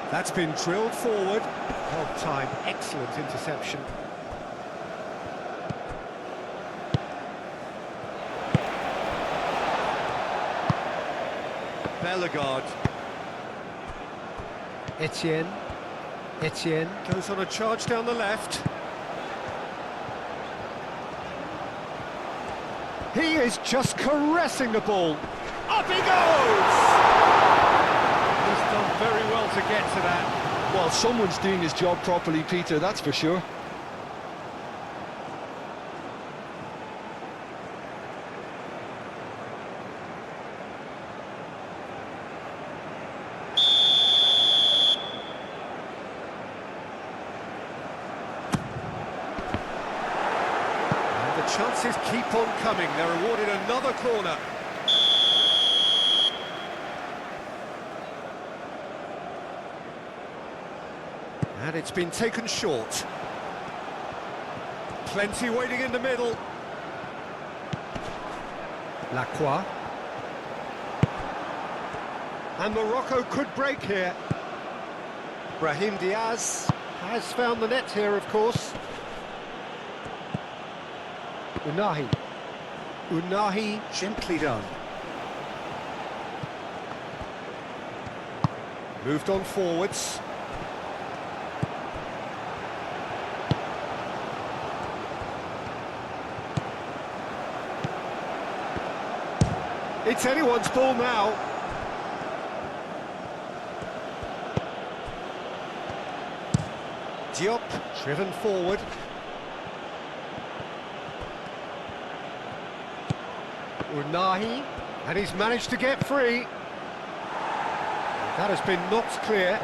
That's been drilled forward. Held time, excellent interception. Bellegarde Etienne. Etienne. goes on a charge down the left. He is just caressing the ball. Up he goes! He's done very well to get to that. Well, someone's doing his job properly, Peter, that's for sure. And the chances keep on coming. They're awarded another corner. And it's been taken short. Plenty waiting in the middle. Lacroix. And Morocco could break here. Brahim Diaz has found the net here, of course. Unahi. Unahi, gently done. Moved on forwards. It's anyone's ball now. Diop, driven forward. Unahi, and he's managed to get free. That has been knocked clear.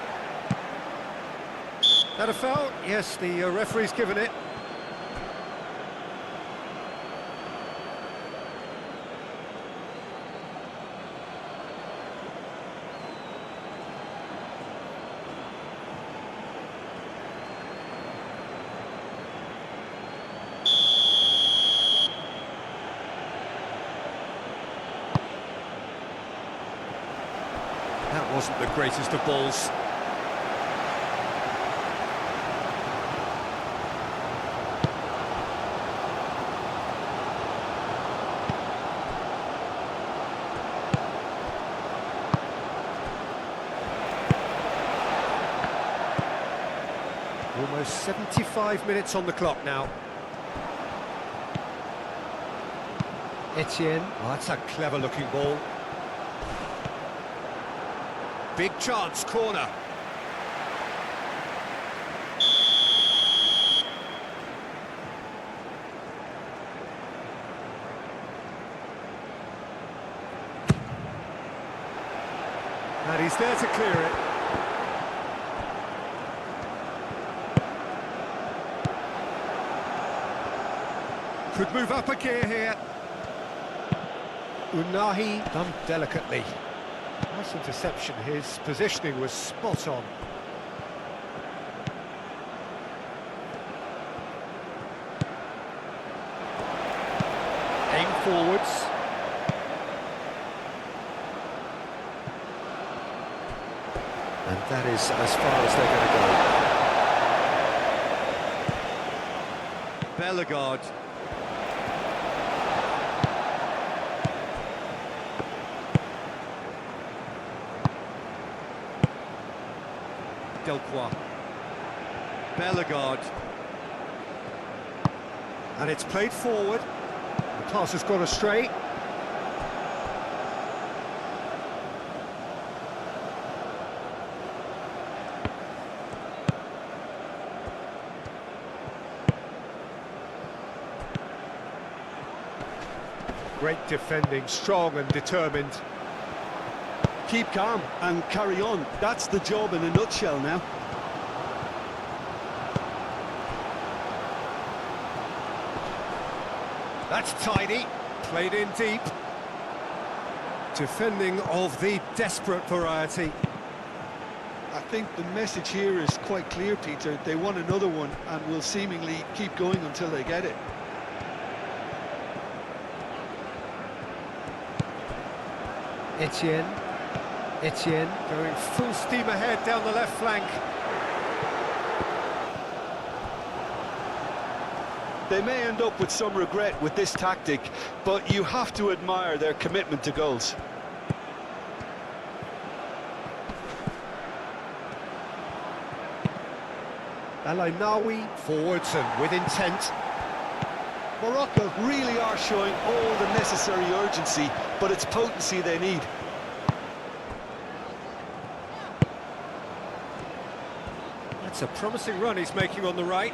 That a foul? Yes, the referee's given it. That wasn't the greatest of balls. Almost 75 minutes on the clock now. Etienne. Oh, that's a clever-looking ball. Big chance, corner. And he's there to clear it. Could move up a gear here. Unahi done delicately. Nice interception, his positioning was spot on. Aim forwards. And that is as far as they're going to go. Bellegarde. Delcroix. Bellegarde. And it's played forward. The pass has gone astray. Great defending, strong and determined. Keep calm and carry on. That's the job in a nutshell now. That's tidy, played in deep. Defending of the desperate variety. I think the message here is quite clear, Peter. They want another one and will seemingly keep going until they get it. Etienne. Etienne. Going full steam ahead down the left flank. They may end up with some regret with this tactic, but you have to admire their commitment to goals. El Ainaoui forwards and with intent. Morocco really are showing all the necessary urgency, but it's potency they need. That's a promising run he's making on the right.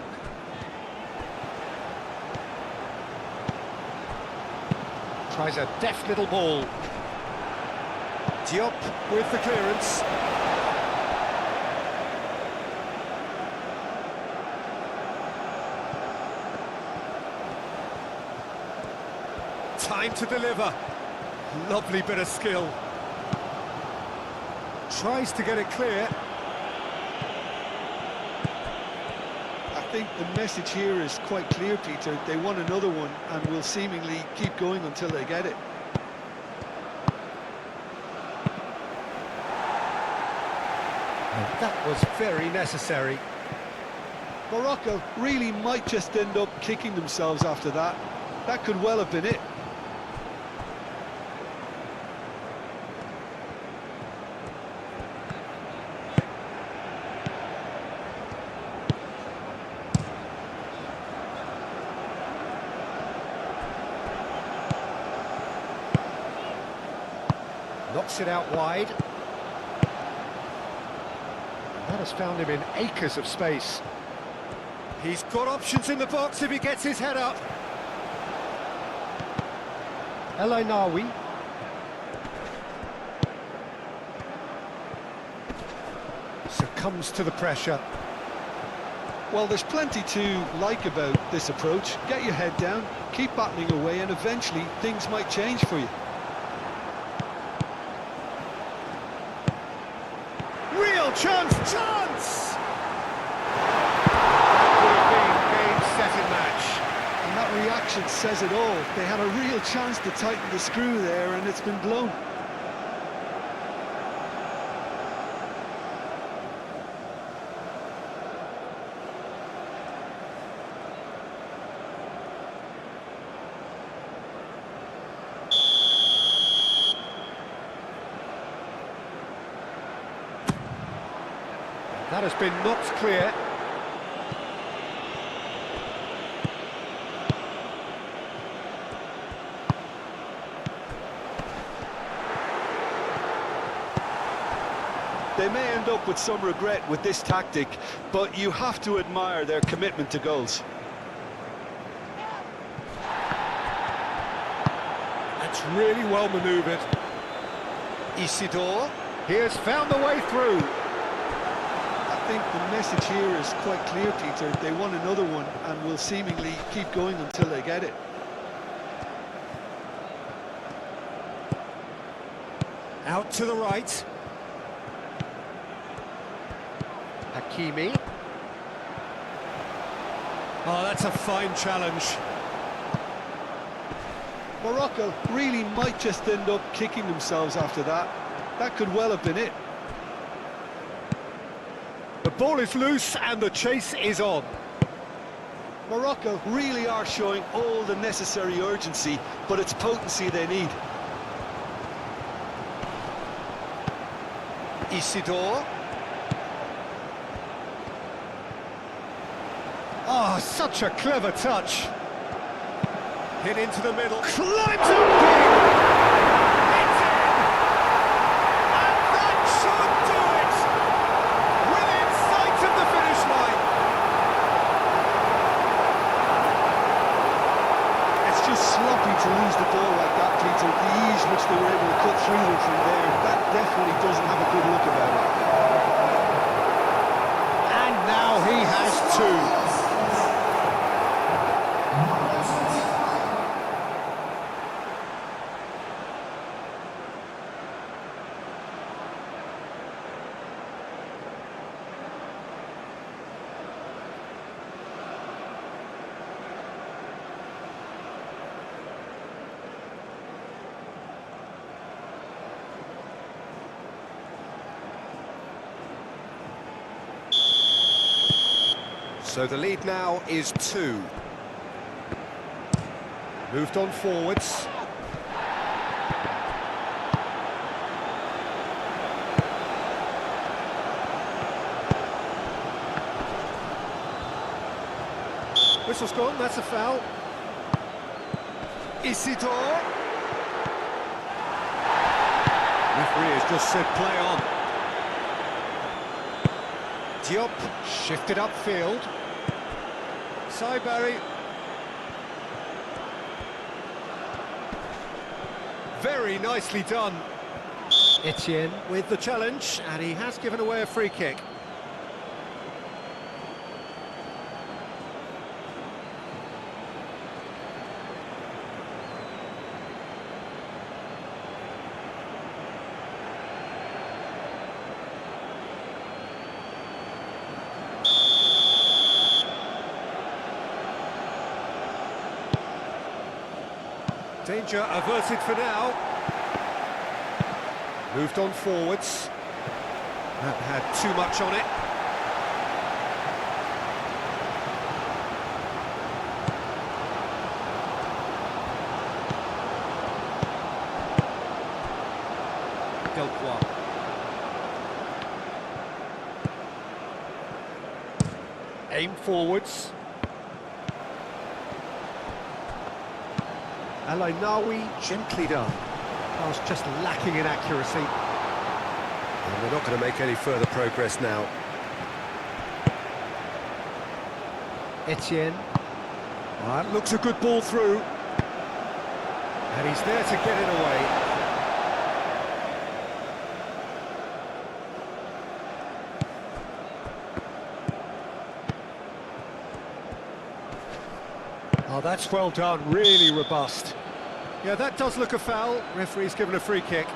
Tries a deft little ball. Diop with the clearance. Time to deliver. Lovely bit of skill. Tries to get it clear. I think the message here is quite clear, Peter. They want another one and will seemingly keep going until they get it. And that was very necessary. Morocco really might just end up kicking themselves after that. That could well have been it. Knocks it out wide. That has found him in acres of space. He's got options in the box if he gets his head up. El Ainaoui. Succumbs to the pressure. Well, there's plenty to like about this approach. Get your head down, keep battling away, and eventually things might change for you. Real chance! Chance! That would have been game, set and match. And that reaction says it all. They had a real chance to tighten the screw there, and it's been blown. That has been knocked clear. They may end up with some regret with this tactic, but you have to admire their commitment to goals. That's really well manoeuvred. Isidore, he has found the way through. I think the message here is quite clear, Peter. They want another one and will seemingly keep going until they get it. Out to the right. Hakimi. Oh, that's a fine challenge. Morocco really might just end up kicking themselves after that. That could well have been it. The ball is loose and the chase is on. Morocco really are showing all the necessary urgency, but it's potency they need. Isidore. Oh, such a clever touch. Hit into the middle, climbs up big. It's in! And that should do it! Within sight of the finish line. It's just sloppy to lose the ball like that, Peter. The ease which they were able to cut through them from there, that definitely doesn't have a good look about it. And now he has two. So the lead now is 2. Moved on forwards. Whistle's gone, that's a foul. Isidore. Referee has just said play on. Diop shifted upfield. Barry. Very nicely done. Etienne. With the challenge, and he has given away a free kick. Danger averted for now. Moved on forwards. That had too much on it. Delcroix. Aim forwards. Al-Ainawi, gently done. I was just lacking in accuracy. And we're not going to make any further progress now. Etienne. That looks a good ball through. And he's there to get it away. Oh, that's well done, really robust. Yeah, that does look a foul. Referee's given a free kick.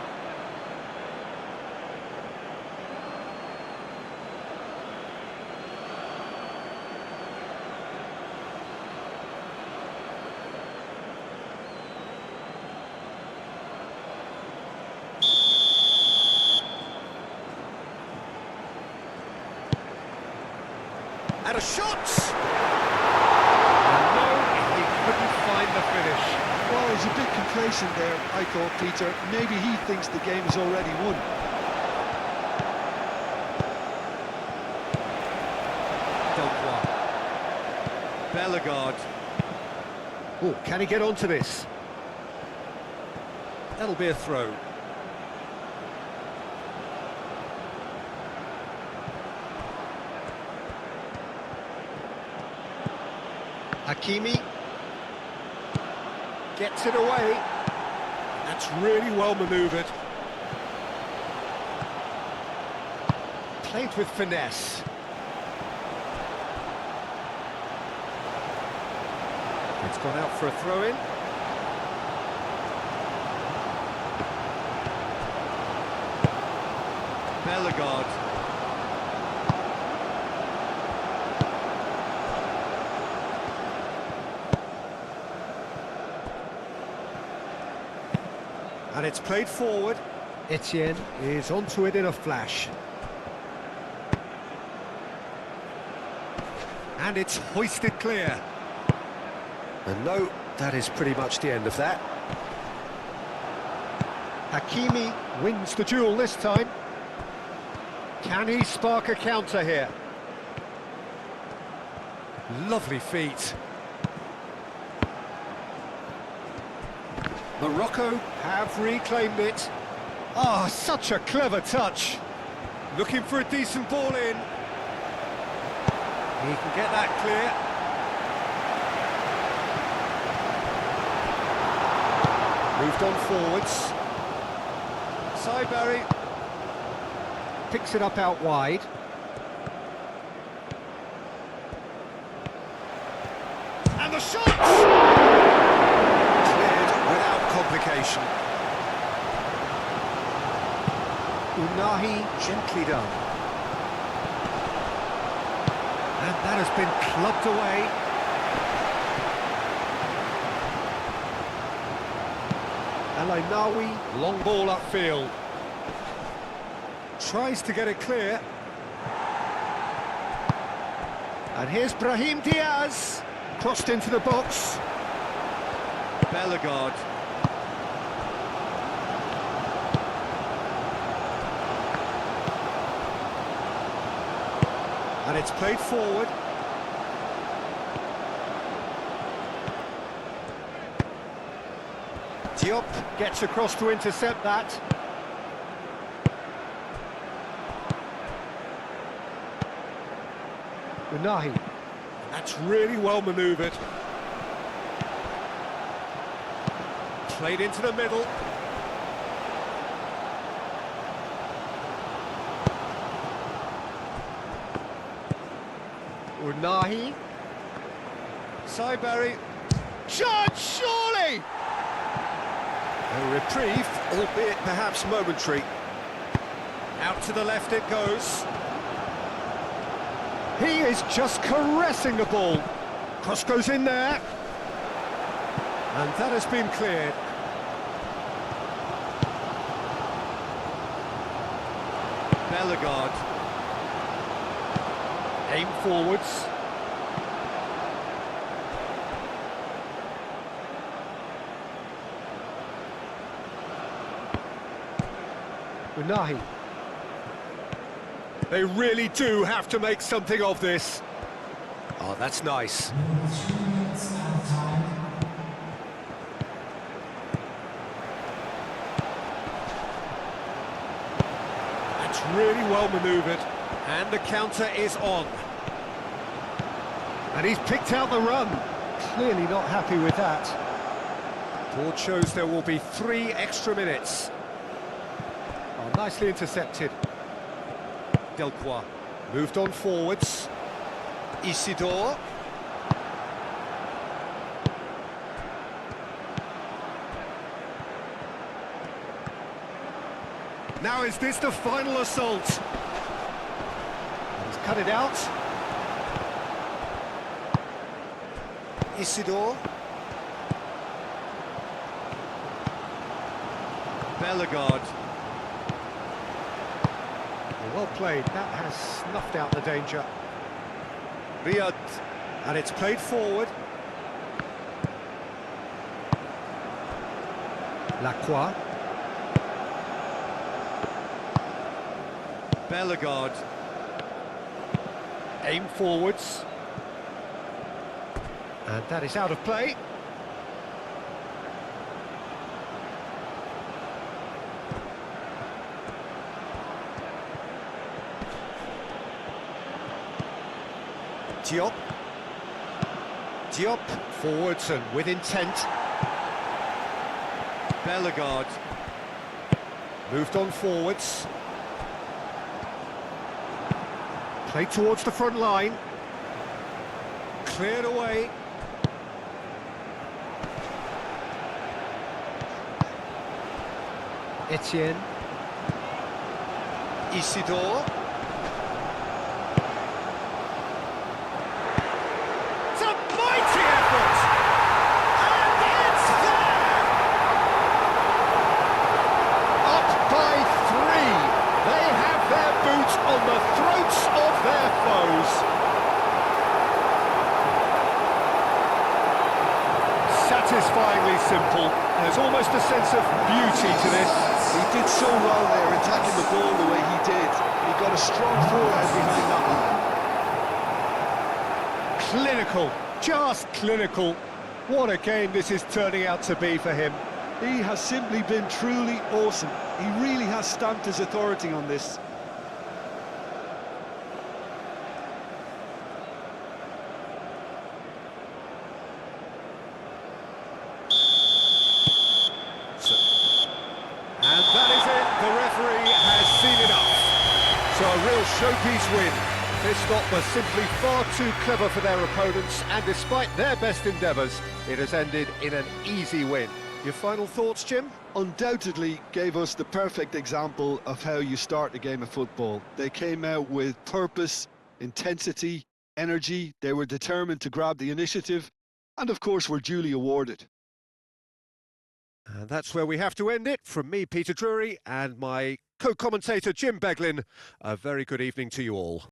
And a shot! Well, he's a bit complacent there, I thought, Peter. Maybe he thinks the game is already won. Delcroix. Bellegarde. Oh, can he get onto this? That'll be a throw. Hakimi. Gets it away. That's really well manoeuvred. Played with finesse. It's gone out for a throw-in. Bellegarde. And it's played forward. Etienne. Is onto it in a flash. And it's hoisted clear. And no, that is pretty much the end of that. Hakimi wins the duel this time. Can he spark a counter here? Lovely feet. Morocco have reclaimed it. Ah, such a clever touch. Looking for a decent ball in. He can get that clear. Moved on forwards. Barry picks it up out wide. And the shot! Cleared without complication. Unahi gently done. And that has been clubbed away. Alainawi, long ball upfield. Tries to get it clear. And here's Brahim Diaz. Crossed into the box. Bellegarde. And it's played forward. Diop gets across to intercept that. Unahi. That's really well manoeuvred. Played into the middle. Unahi. Barry. Shot, surely! A reprieve, albeit perhaps momentary. Out to the left it goes. He is just caressing the ball. Cross goes in there. And that has been cleared. Bellegarde. Aim forwards. Unahi. They really do have to make something of this. Oh, that's nice. That's really well manoeuvred. And the counter is on. And he's picked out the run. Clearly not happy with that. Board shows there will be 3 extra minutes. Oh, nicely intercepted. Delcroix moved on forwards. Isidore. Now is this the final assault? He's cut it out. Isidore. Bellegarde. Well played, that has snuffed out the danger. Riyad, and it's played forward. Lacroix. Bellegarde. Aim forwards. And that is out of play. Diop. Diop forwards and with intent. Bellegarde. Moved on forwards. Played towards the front line. Cleared away. Etienne. Isidore. On the throats of their foes. Satisfyingly simple. There's almost a sense of beauty to this. He did so well there, attacking the ball the way he did. He got a strong forehand behind that one. Clinical. clinical, just clinical. What a game this is turning out to be for him. He has simply been truly awesome. He really has stamped his authority on this. And that is it, the referee has seen enough. So a real showpiece win. This stop was simply far too clever for their opponents, and despite their best endeavours, it has ended in an easy win. Your final thoughts, Jim? Undoubtedly gave us the perfect example of how you start a game of football. They came out with purpose, intensity, energy. They were determined to grab the initiative, and of course were duly awarded. And that's where we have to end it. From me, Peter Drury, and my co-commentator, Jim Beglin, a very good evening to you all.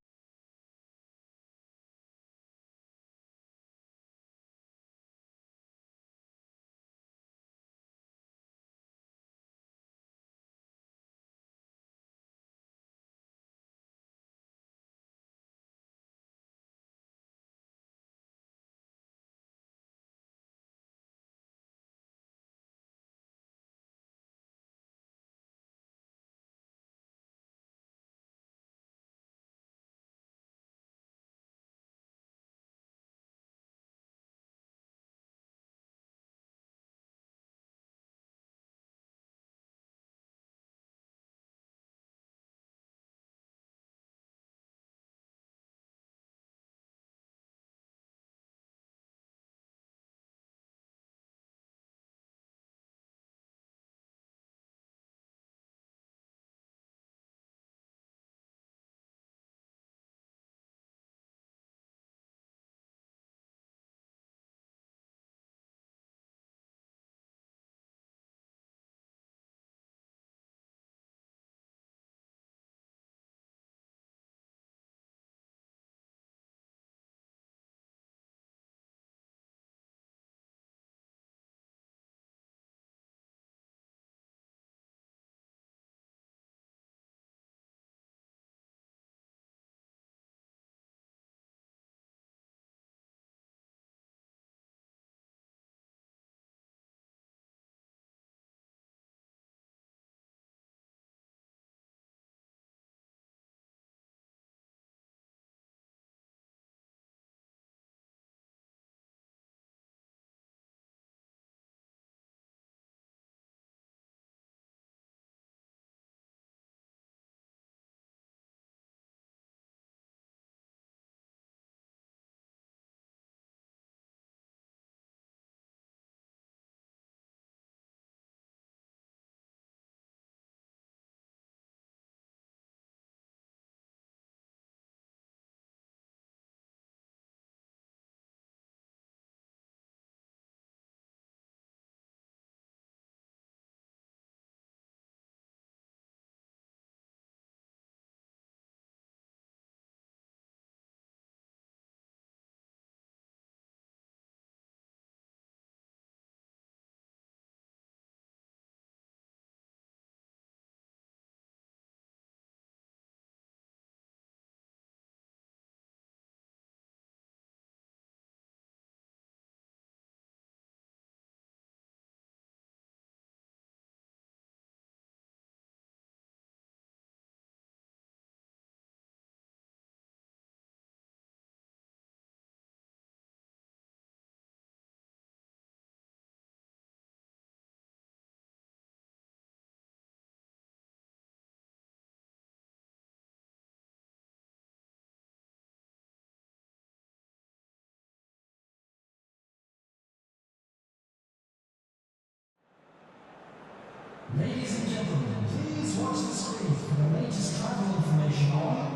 Ladies and gentlemen, please watch the screen for the latest travel information on